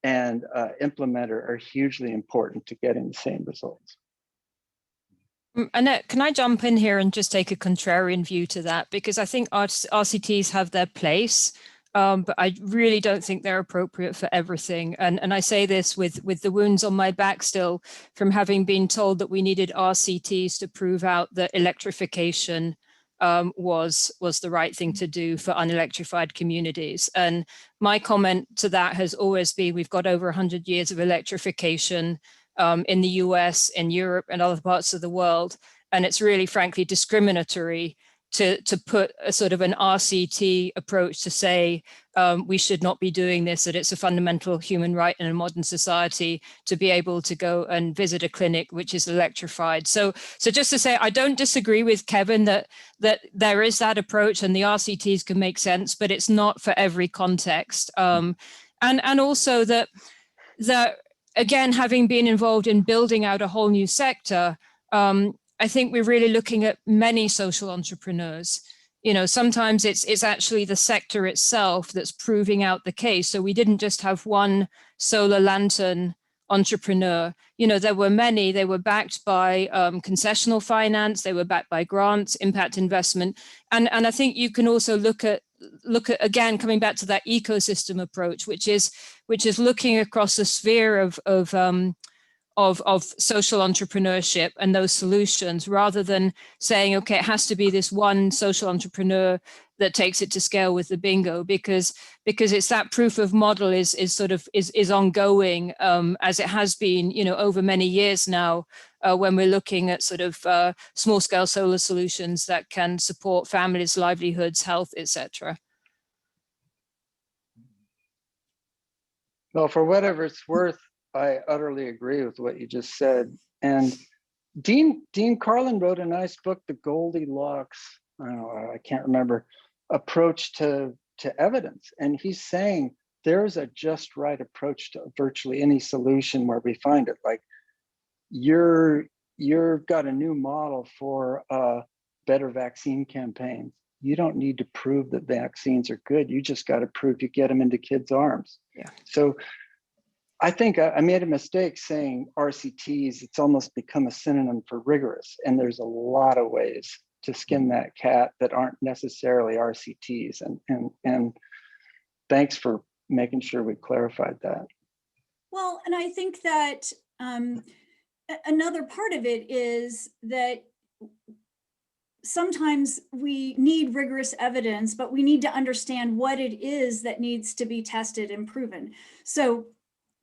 and implementer are hugely important to getting the same results. Annette, can I jump in here and just take a contrarian view to that? Because I think RCTs have their place, but I really don't think they're appropriate for everything. And I say this with the wounds on my back still from having been told that we needed RCTs to prove out that electrification was the right thing to do for unelectrified communities. And my comment to that has always been, we've got over 100 years of electrification in the US, in Europe, and other parts of the world. And it's really, frankly, discriminatory to put a sort of an RCT approach to say we should not be doing this, that it's a fundamental human right in a modern society to be able to go and visit a clinic which is electrified. So just to say, I don't disagree with Kevin that there is that approach and the RCTs can make sense, but it's not for every context. And also that again, having been involved in building out a whole new sector, I think we're really looking at many social entrepreneurs. You know, sometimes it's actually the sector itself that's proving out the case. So we didn't just have one solar lantern entrepreneur. You know, there were many. They were backed by concessional finance. They were backed by grants, impact investment, and I think you can also look at again, coming back to that ecosystem approach, which is looking across the sphere of social entrepreneurship and those solutions, rather than saying, okay, it has to be this one social entrepreneur that takes it to scale with the bingo, because it's that proof of model is ongoing, as it has been, you know, over many years now, when we're looking at sort of small scale solar solutions that can support families' livelihoods, health, etc. Well, for whatever it's worth, I utterly agree with what you just said. And Dean Carlin wrote a nice book, The Goldilocks, I can't remember, approach to evidence. And he's saying there's a just right approach to virtually any solution where we find it. Like you've got a new model for better vaccine campaigns. You don't need to prove that vaccines are good. You just got to prove you get them into kids' arms. Yeah. So I think I made a mistake saying RCTs. It's almost become a synonym for rigorous. And there's a lot of ways to skin that cat that aren't necessarily RCTs. And thanks for making sure we clarified that. Well, and I think that another part of it is that sometimes we need rigorous evidence, but we need to understand what it is that needs to be tested and proven. So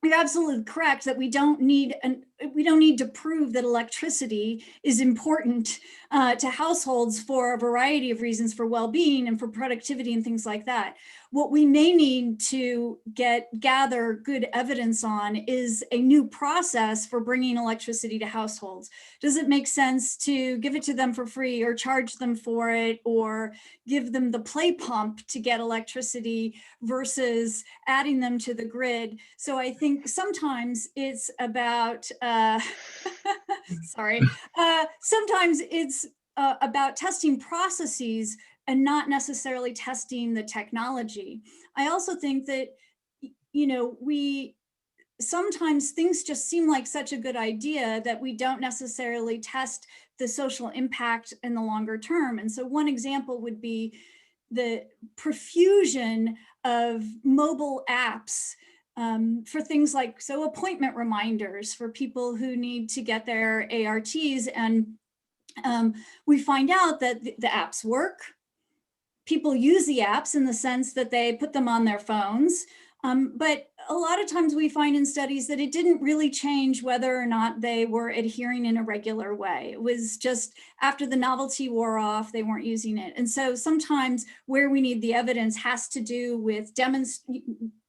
you're absolutely correct that we don't need to prove that electricity is important to households for a variety of reasons, for well-being and for productivity and things like that. What we may need to gather good evidence on is a new process for bringing electricity to households. Does it make sense to give it to them for free or charge them for it, or give them the play pump to get electricity versus adding them to the grid? So I think sometimes it's about sorry, sometimes it's about testing processes and not necessarily testing the technology. I also think that, you know, sometimes things just seem like such a good idea that we don't necessarily test the social impact in the longer term. And so one example would be the profusion of mobile apps for things like, so appointment reminders for people who need to get their ARTs. And we find out that the apps work. People use the apps in the sense that they put them on their phones. But a lot of times we find in studies that it didn't really change whether or not they were adhering in a regular way. It was just after the novelty wore off, they weren't using it. And so sometimes where we need the evidence has to do with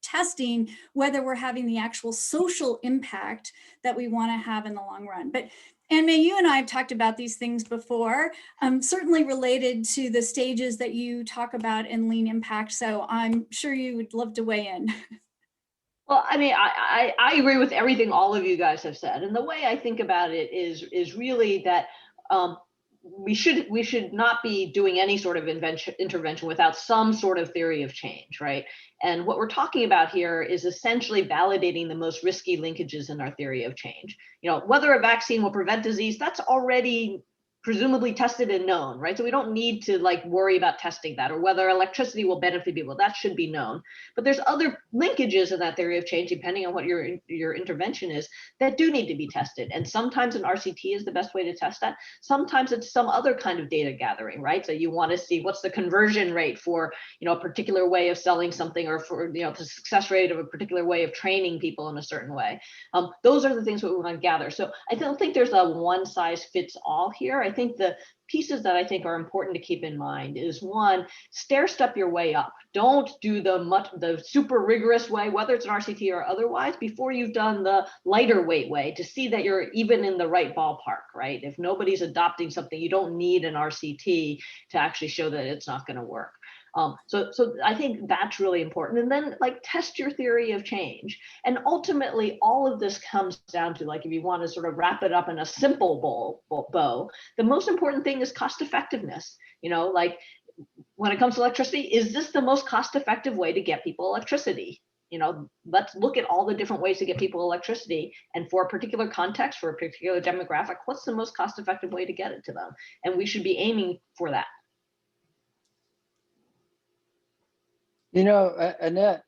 testing whether we're having the actual social impact that we want to have in the long run. But Anne-May, you and I have talked about these things before, certainly related to the stages that you talk about in lean impact. So I'm sure you would love to weigh in. Well, I mean, I agree with everything all of you guys have said. And the way I think about it is really that we should not be doing any sort of intervention without some sort of theory of change, right? And what we're talking about here is essentially validating the most risky linkages in our theory of change. You know, whether a vaccine will prevent disease, that's already presumably tested and known, right? So we don't need to like worry about testing that, or whether electricity will benefit people. That should be known. But there's other linkages in that theory of change, depending on what your intervention is, that do need to be tested. And sometimes an RCT is the best way to test that. Sometimes it's some other kind of data gathering, right? So you want to see what's the conversion rate for, you know, a particular way of selling something, or for, you know, the success rate of a particular way of training people in a certain way. Those are the things that we want to gather. So I don't think there's a one size fits all here. I think the pieces that I think are important to keep in mind is, one, stair step your way up. Don't do the super rigorous way, whether it's an RCT or otherwise, before you've done the lighter weight way, to see that you're even in the right ballpark, right? If nobody's adopting something, you don't need an RCT to actually show that it's not going to work. So I think that's really important. And then like test your theory of change. And ultimately, all of this comes down to, like, if you want to sort of wrap it up in a simple bow, the most important thing is cost effectiveness. You know, like when it comes to electricity, is this the most cost effective way to get people electricity? You know, let's look at all the different ways to get people electricity. And for a particular context, for a particular demographic, what's the most cost effective way to get it to them? And we should be aiming for that. You know, Annette,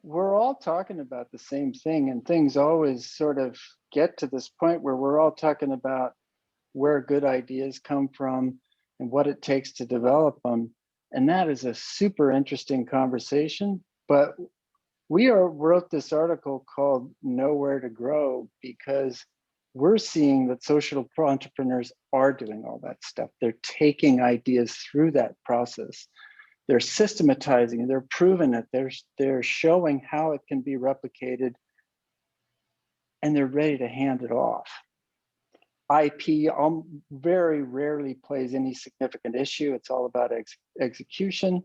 we're all talking about the same thing, and things always sort of get to this point where we're all talking about where good ideas come from and what it takes to develop them. And that is a super interesting conversation. But we wrote this article called Nowhere to Grow because we're seeing that social entrepreneurs are doing all that stuff. They're taking ideas through that process. They're systematizing it, they're proving it, they're showing how it can be replicated, and they're ready to hand it off. IP very rarely plays any significant issue. It's all about execution.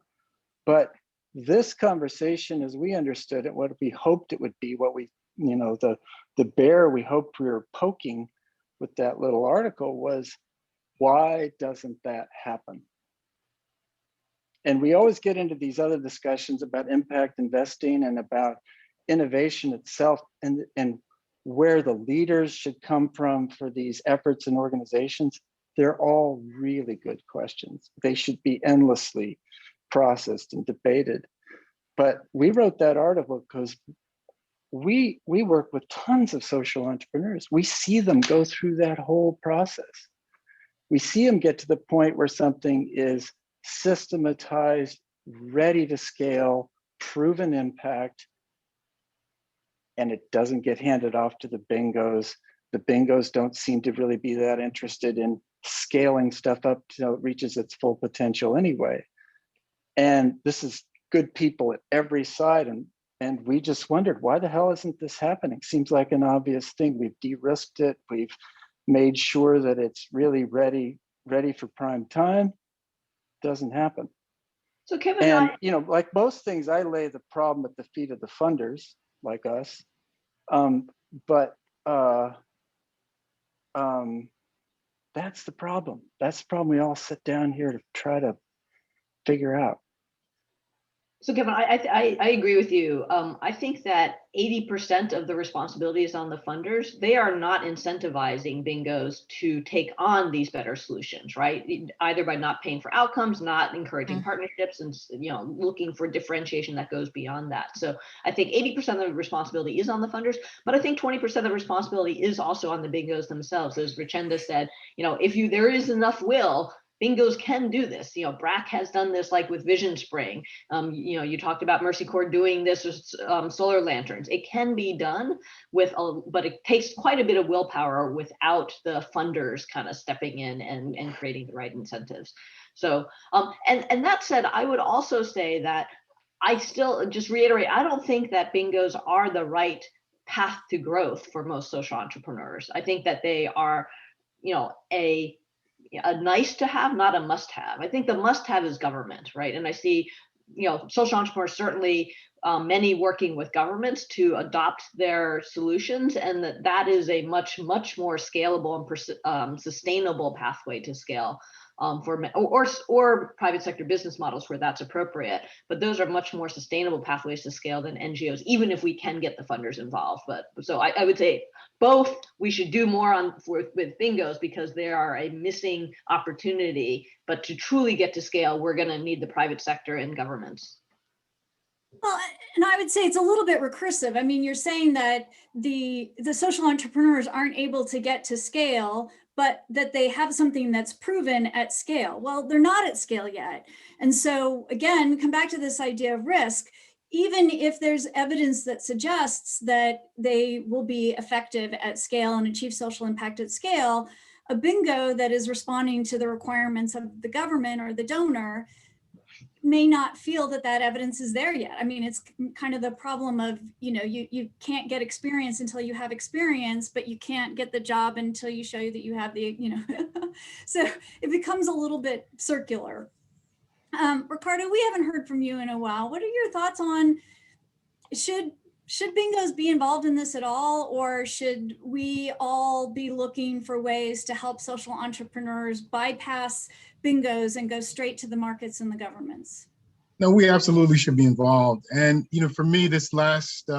But this conversation, as we understood it, what we hoped it would be, what we, you know, the bear we hoped we were poking with that little article was, why doesn't that happen? And we always get into these other discussions about impact investing and about innovation itself, and where the leaders should come from for these efforts and organizations. They're all really good questions. They should be endlessly processed and debated. But we wrote that article because we work with tons of social entrepreneurs. We see them go through that whole process. We see them get to the point where something is systematized, ready to scale, proven impact, and it doesn't get handed off to the bingos. The bingos don't seem to really be that interested in scaling stuff up till it reaches its full potential anyway. And this is good people at every side. And we just wondered, why the hell isn't this happening? Seems like an obvious thing. We've de-risked it. We've made sure that it's really ready for prime time. Doesn't happen. So Kevin, and you know, like most things, I lay the problem at the feet of the funders like us. But that's the problem. That's the problem we all sit down here to try to figure out. So Kevin, I agree with you. I think that 80% of the responsibility is on the funders. They are not incentivizing bingos to take on these better solutions, right? Either by not paying for outcomes, not encouraging partnerships, and looking for differentiation that goes beyond that. So I think 80% of the responsibility is on the funders, but I think 20% of the responsibility is also on the bingos themselves. As Richenda said, if there is enough will, bingos can do this. BRAC has done this, like with Vision Spring. You talked about Mercy Corps doing this with solar lanterns. It can be done but it takes quite a bit of willpower without the funders kind of stepping in and creating the right incentives. So, and that said, I would also say that I still just reiterate, I don't think that bingos are the right path to growth for most social entrepreneurs. I think that they are, a nice to have, not a must have. I think the must have is government, right? And I see, social entrepreneurs, certainly many working with governments to adopt their solutions, and that is a much more scalable and sustainable pathway to scale or private sector business models where that's appropriate. But those are much more sustainable pathways to scale than NGOs, even if we can get the funders involved. But so I would say both, we should do more with bingos because they are a missing opportunity. But to truly get to scale, we're going to need the private sector and governments. Well, and I would say it's a little bit recursive. I mean, you're saying that the social entrepreneurs aren't able to get to scale, but that they have something that's proven at scale. Well, they're not at scale yet. And so again, come back to this idea of risk. Even if there's evidence that suggests that they will be effective at scale and achieve social impact at scale, a bingo that is responding to the requirements of the government or the donor may not feel that evidence is there yet. I mean, it's kind of the problem of, you can't get experience until you have experience, but you can't get the job until you show you that you have the, so it becomes a little bit circular. Ricardo, we haven't heard from you in a while. What are your thoughts on, should bingos be involved in this at all, or should we all be looking for ways to help social entrepreneurs bypass bingos and go straight to the markets and the governments? No, we absolutely should be involved. And, for me, this last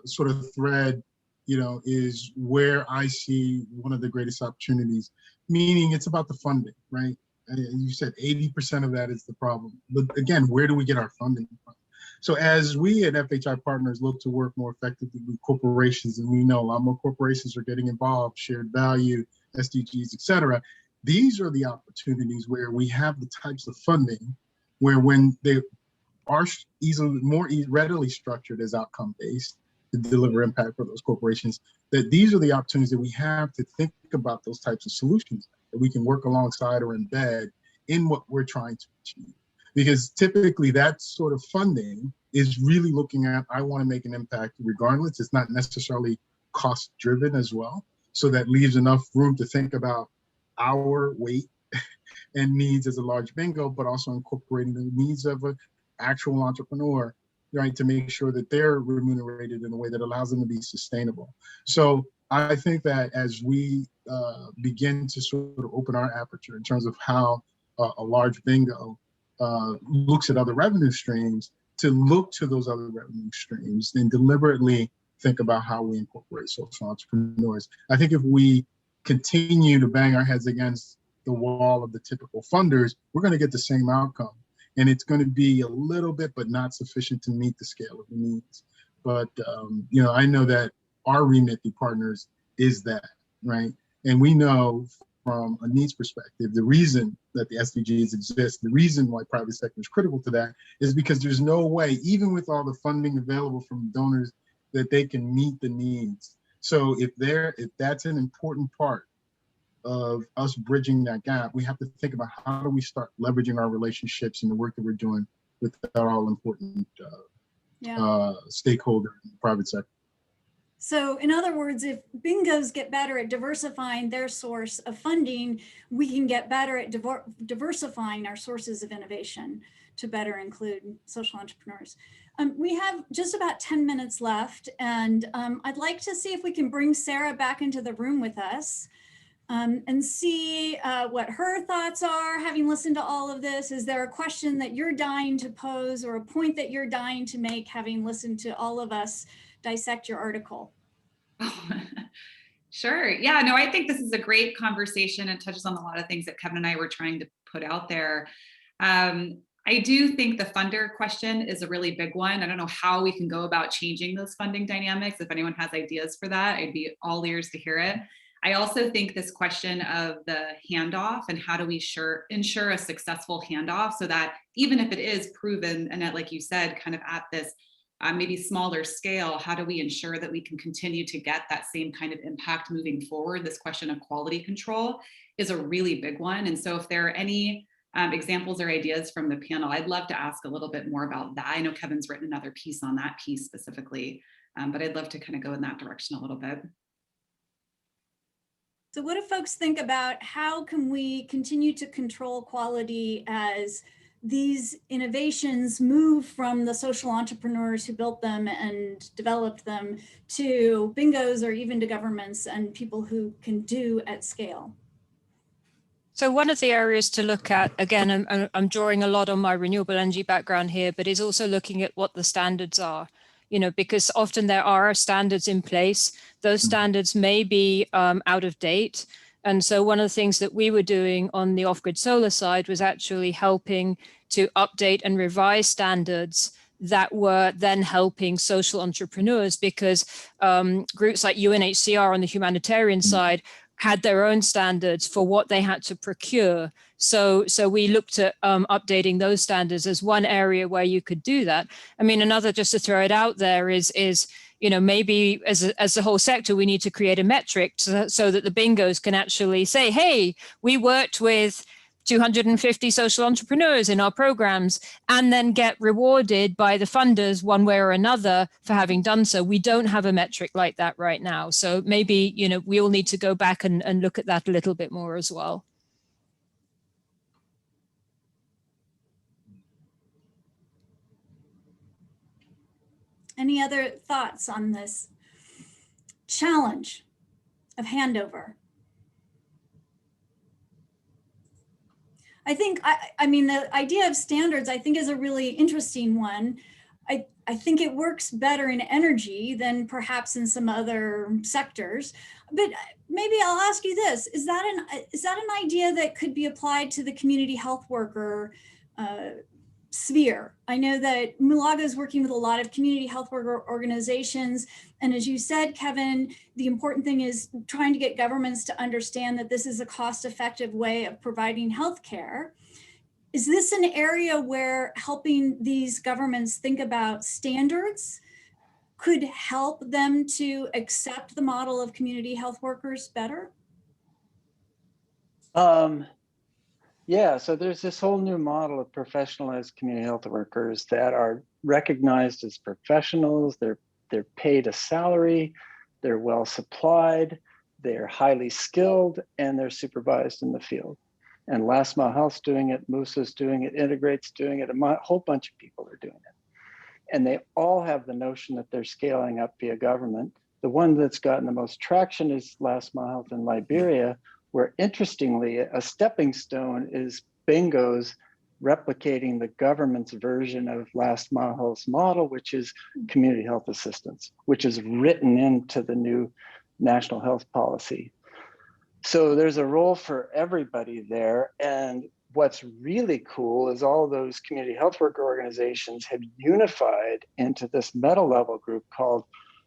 sort of thread, is where I see one of the greatest opportunities, meaning it's about the funding, right? And you said 80% of that is the problem. But again, where do we get our funding from? So as we at FHI Partners look to work more effectively with corporations, and we know a lot more corporations are getting involved, shared value, SDGs, et cetera, these are the opportunities where we have the types of funding where, when they are more readily structured as outcome-based to deliver impact for those corporations, that these are the opportunities that we have to think about those types of solutions that we can work alongside or embed in what we're trying to achieve. Because typically that sort of funding is really looking at, I want to make an impact regardless. It's not necessarily cost driven as well. So that leaves enough room to think about our weight and needs as a large bingo, but also incorporating the needs of an actual entrepreneur, right, to make sure that they're remunerated in a way that allows them to be sustainable. So I think that as we begin to sort of open our aperture in terms of how a large bingo looks at other revenue streams, to look to those other revenue streams and deliberately think about how we incorporate social entrepreneurs. I think if we continue to bang our heads against the wall of the typical funders, we're going to get the same outcome. And it's going to be a little bit, but not sufficient to meet the scale of the needs. But, I know that our remit through partners is that, right? And we know from a needs perspective, the reason that the SDGs exist, the reason why private sector is critical to that is because there's no way, even with all the funding available from donors, that they can meet the needs. So if that's an important part of us bridging that gap, we have to think about how do we start leveraging our relationships and the work that we're doing with our all important stakeholder in the private sector. So in other words, if bingos get better at diversifying their source of funding, we can get better at diversifying our sources of innovation. to better include social entrepreneurs. We have just about 10 minutes left, and I'd like to see if we can bring Sarah back into the room with us and see what her thoughts are, having listened to all of this. Is there a question that you're dying to pose or a point that you're dying to make, having listened to all of us dissect your article? Sure. Yeah, no, I think this is a great conversation and touches on a lot of things that Kevin and I were trying to put out there. I do think the funder question is a really big one. I don't know how we can go about changing those funding dynamics. If anyone has ideas for that, I'd be all ears to hear it. I also think this question of the handoff and how do we ensure a successful handoff so that even if it is proven, and like you said, kind of at this maybe smaller scale, how do we ensure that we can continue to get that same kind of impact moving forward? This question of quality control is a really big one. And so if there are any examples or ideas from the panel, I'd love to ask a little bit more about that. I know Kevin's written another piece on that piece specifically, but I'd love to kind of go in that direction a little bit. So what do folks think about how can we continue to control quality as these innovations move from the social entrepreneurs who built them and developed them to bingos or even to governments and people who can do at scale? So one of the areas to look at, again, I'm drawing a lot on my renewable energy background here, but is also looking at what the standards are, because often there are standards in place. Those standards may be out of date. And so one of the things that we were doing on the off-grid solar side was actually helping to update and revise standards that were then helping social entrepreneurs, because groups like UNHCR on the humanitarian side had their own standards for what they had to procure. So we looked at updating those standards as one area where you could do that. I mean, another, just to throw it out there, is maybe as the whole sector, we need to create a metric so that the bingos can actually say, hey, we worked with 250 social entrepreneurs in our programs, and then get rewarded by the funders one way or another for having done so. We don't have a metric like that right now. So maybe, we all need to go back and look at that a little bit more as well. Any other thoughts on this challenge of handover? I think, I mean, the idea of standards, I think, is a really interesting one. I think it works better in energy than perhaps in some other sectors. But maybe I'll ask you this: is that an idea that could be applied to the community health worker sphere? I know that Mulaga is working with a lot of community health worker organizations. And as you said, Kevin, the important thing is trying to get governments to understand that this is a cost-effective way of providing healthcare. Is this an area where helping these governments think about standards could help them to accept the model of community health workers better? Yeah, so there's this whole new model of professionalized community health workers that are recognized as professionals. They're paid a salary, they're well supplied, they're highly skilled, and they're supervised in the field. And Last Mile Health's doing it, Moosa's doing it, Integrate's doing it, a whole bunch of people are doing it. And they all have the notion that they're scaling up via government. The one that's gotten the most traction is Last Mile Health in Liberia, where interestingly, a stepping stone is bingos replicating the government's version of Last Mile Health's model, which is community health assistance, which is written into the new national health policy. So there's a role for everybody there. And what's really cool is all those community health worker organizations have unified into this meta-level group called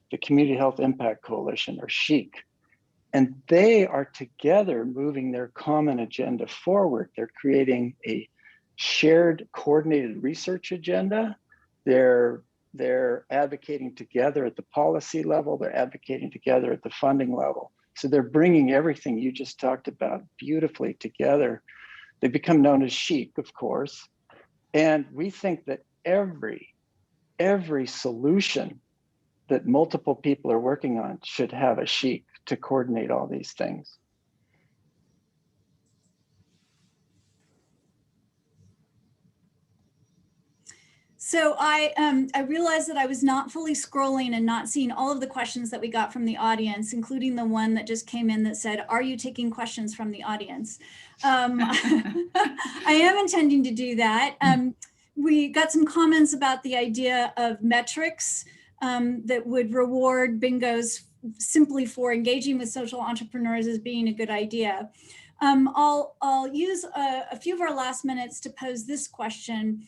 the Community Health Impact Coalition, or CHIC. And they are together moving their common agenda forward. They're creating a shared coordinated research agenda. They're advocating together at the policy level. They're advocating together at the funding level. So they're bringing everything you just talked about beautifully together. They become known as CHIC, of course. And we think that every solution that multiple people are working on should have a CHIC to coordinate all these things. So I realized that I was not fully scrolling and not seeing all of the questions that we got from the audience, including the one that just came in that said, "Are you taking questions from the audience?" I am intending to do that. We got some comments about the idea of metrics that would reward bingos simply for engaging with social entrepreneurs as being a good idea. I'll use a few of our last minutes to pose this question,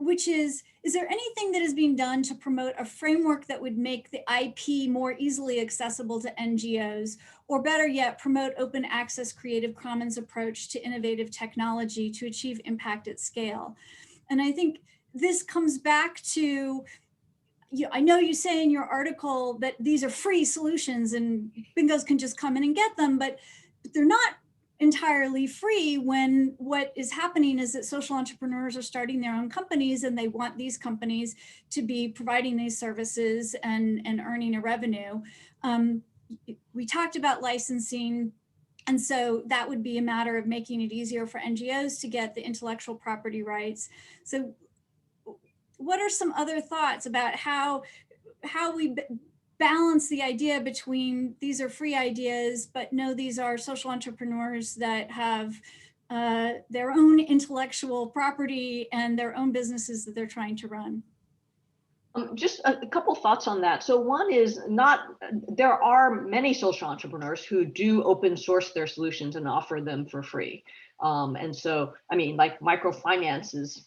which is there anything that is being done to promote a framework that would make the IP more easily accessible to NGOs, or better yet, promote open access Creative Commons approach to innovative technology to achieve impact at scale? And I think this comes back to, I know you say in your article that these are free solutions and bingos can just come in and get them, but they're not entirely free when what is happening is that social entrepreneurs are starting their own companies and they want these companies to be providing these services and earning a revenue. We talked about licensing, and so that would be a matter of making it easier for NGOs to get the intellectual property rights. So what are some other thoughts about how we balance the idea between these are free ideas, but no, these are social entrepreneurs that have their own intellectual property and their own businesses that they're trying to run? Just a couple thoughts on that. So one is there are many social entrepreneurs who do open source their solutions and offer them for free. And so, I mean, like microfinance is,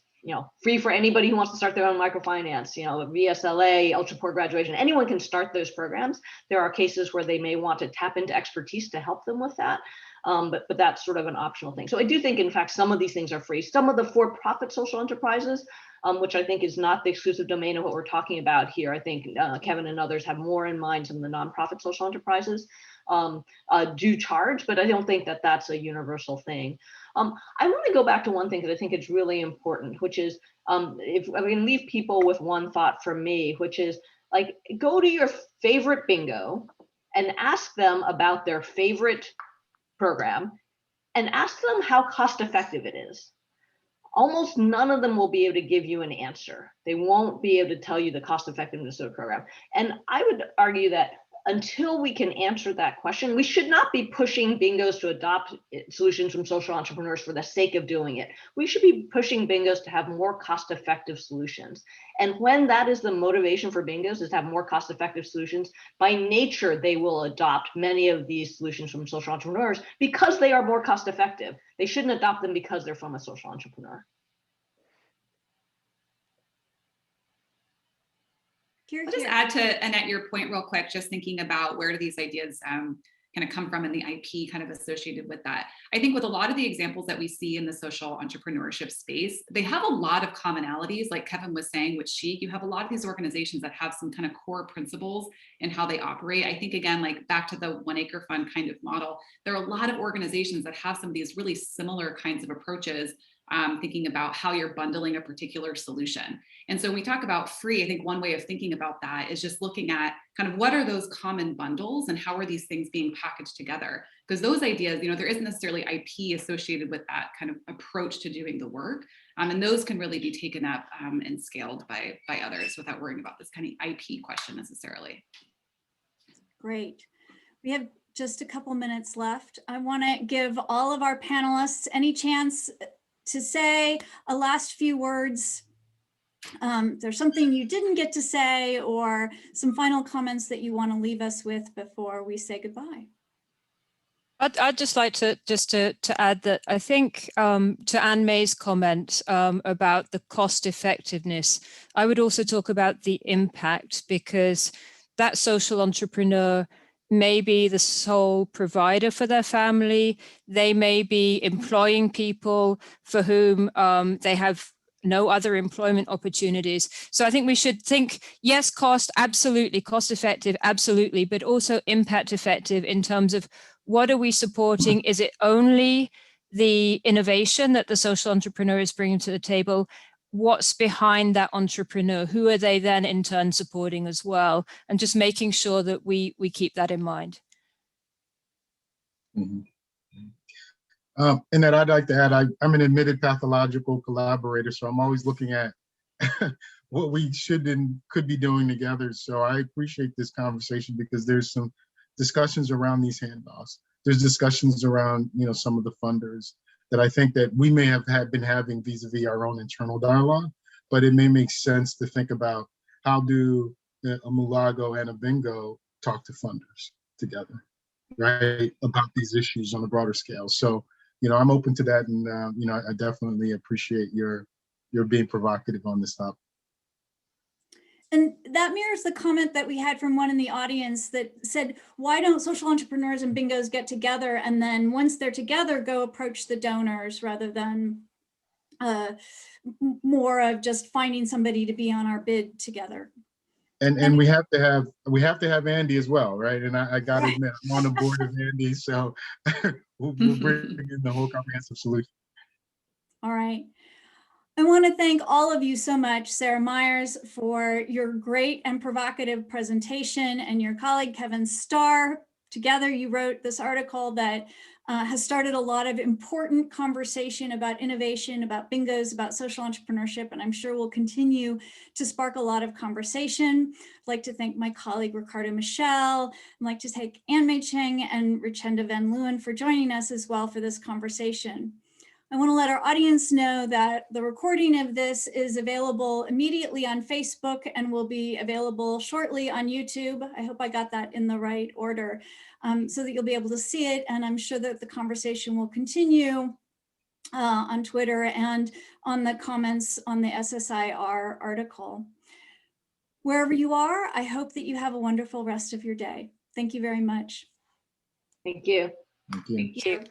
free for anybody who wants to start their own microfinance, VSLA, ultra poor graduation, anyone can start those programs. There are cases where they may want to tap into expertise to help them with that. But that's sort of an optional thing. So I do think, in fact, some of these things are free. Some of the for-profit social enterprises, which I think is not the exclusive domain of what we're talking about here. I think Kevin and others have more in mind some of the nonprofit social enterprises do charge, but I don't think that that's a universal thing. I want to go back to one thing because I think it's really important, which is if I can leave people with one thought from me, which is like, go to your favorite bingo and ask them about their favorite program and ask them how cost effective it is. Almost none of them will be able to give you an answer. They won't be able to tell you the cost effectiveness of the program. And I would argue that until we can answer that question, we should not be pushing bingos to adopt solutions from social entrepreneurs for the sake of doing it. We should be pushing bingos to have more cost-effective solutions. And when that is the motivation for bingos, is to have more cost-effective solutions, by nature, they will adopt many of these solutions from social entrepreneurs because they are more cost-effective. They shouldn't adopt them because they're from a social entrepreneur. I'll just add to Annette your point real quick, just thinking about where do these ideas kind of come from and the IP kind of associated with that. I think with a lot of the examples that we see in the social entrepreneurship space, they have a lot of commonalities, like Kevin was saying with Chic. You have a lot of these organizations that have some kind of core principles in how they operate. I think, again, like back to the 1 acre fund kind of model, there are a lot of organizations that have some of these really similar kinds of approaches, thinking about how you're bundling a particular solution. And so when we talk about free, I think one way of thinking about that is just looking at kind of what are those common bundles and how are these things being packaged together? Because those ideas, there isn't necessarily IP associated with that kind of approach to doing the work. And those can really be taken up and scaled by others without worrying about this kind of IP question necessarily. Great. We have just a couple minutes left. I want to give all of our panelists any chance to say a last few words. There's something you didn't get to say or some final comments that you want to leave us with before we say goodbye. I'd just like to add that I think to Anne May's comment about the cost effectiveness, I would also talk about the impact, because that social entrepreneur may be the sole provider for their family. They may be employing people for whom they have no other employment opportunities. So I think we should think, yes, cost, absolutely, cost effective, absolutely, but also impact effective in terms of what are we supporting? Is it only the innovation that the social entrepreneur is bringing to the table? What's behind that entrepreneur? Who are they then in turn supporting as well? And just making sure that we keep that in mind. Mm-hmm. And that I'd like to add, I'm an admitted pathological collaborator, so I'm always looking at what we should and could be doing together. So I appreciate this conversation because there's some discussions around these handoffs. There's discussions around, some of the funders that I think that we may have been having vis-a-vis our own internal dialogue, but it may make sense to think about how do a Mulago and a Bingo talk to funders together, right, about these issues on a broader scale. So, I'm open to that, and I definitely appreciate your being provocative on this topic. And that mirrors the comment that we had from one in the audience that said, why don't social entrepreneurs and bingos get together? And then once they're together, go approach the donors rather than more of just finding somebody to be on our bid together. And we have to have Andy as well, right? And I got to admit, I'm on the board of Andy, so we'll bring in the whole comprehensive solution. All right. I want to thank all of you so much, Sarah Myers, for your great and provocative presentation, and your colleague, Kevin Starr. Together, you wrote this article that has started a lot of important conversation about innovation, about bingos, about social entrepreneurship, and I'm sure will continue to spark a lot of conversation. I'd like to thank my colleague, Ricardo Michel. I'd like to thank Anne-Mei Cheng and Richenda Van Leeuwen for joining us as well for this conversation. I want to let our audience know that the recording of this is available immediately on Facebook and will be available shortly on YouTube. I hope I got that in the right order, so that you'll be able to see it. And I'm sure that the conversation will continue on Twitter and on the comments on the SSIR article. Wherever you are, I hope that you have a wonderful rest of your day. Thank you very much. Thank you. Thank you. Thank you.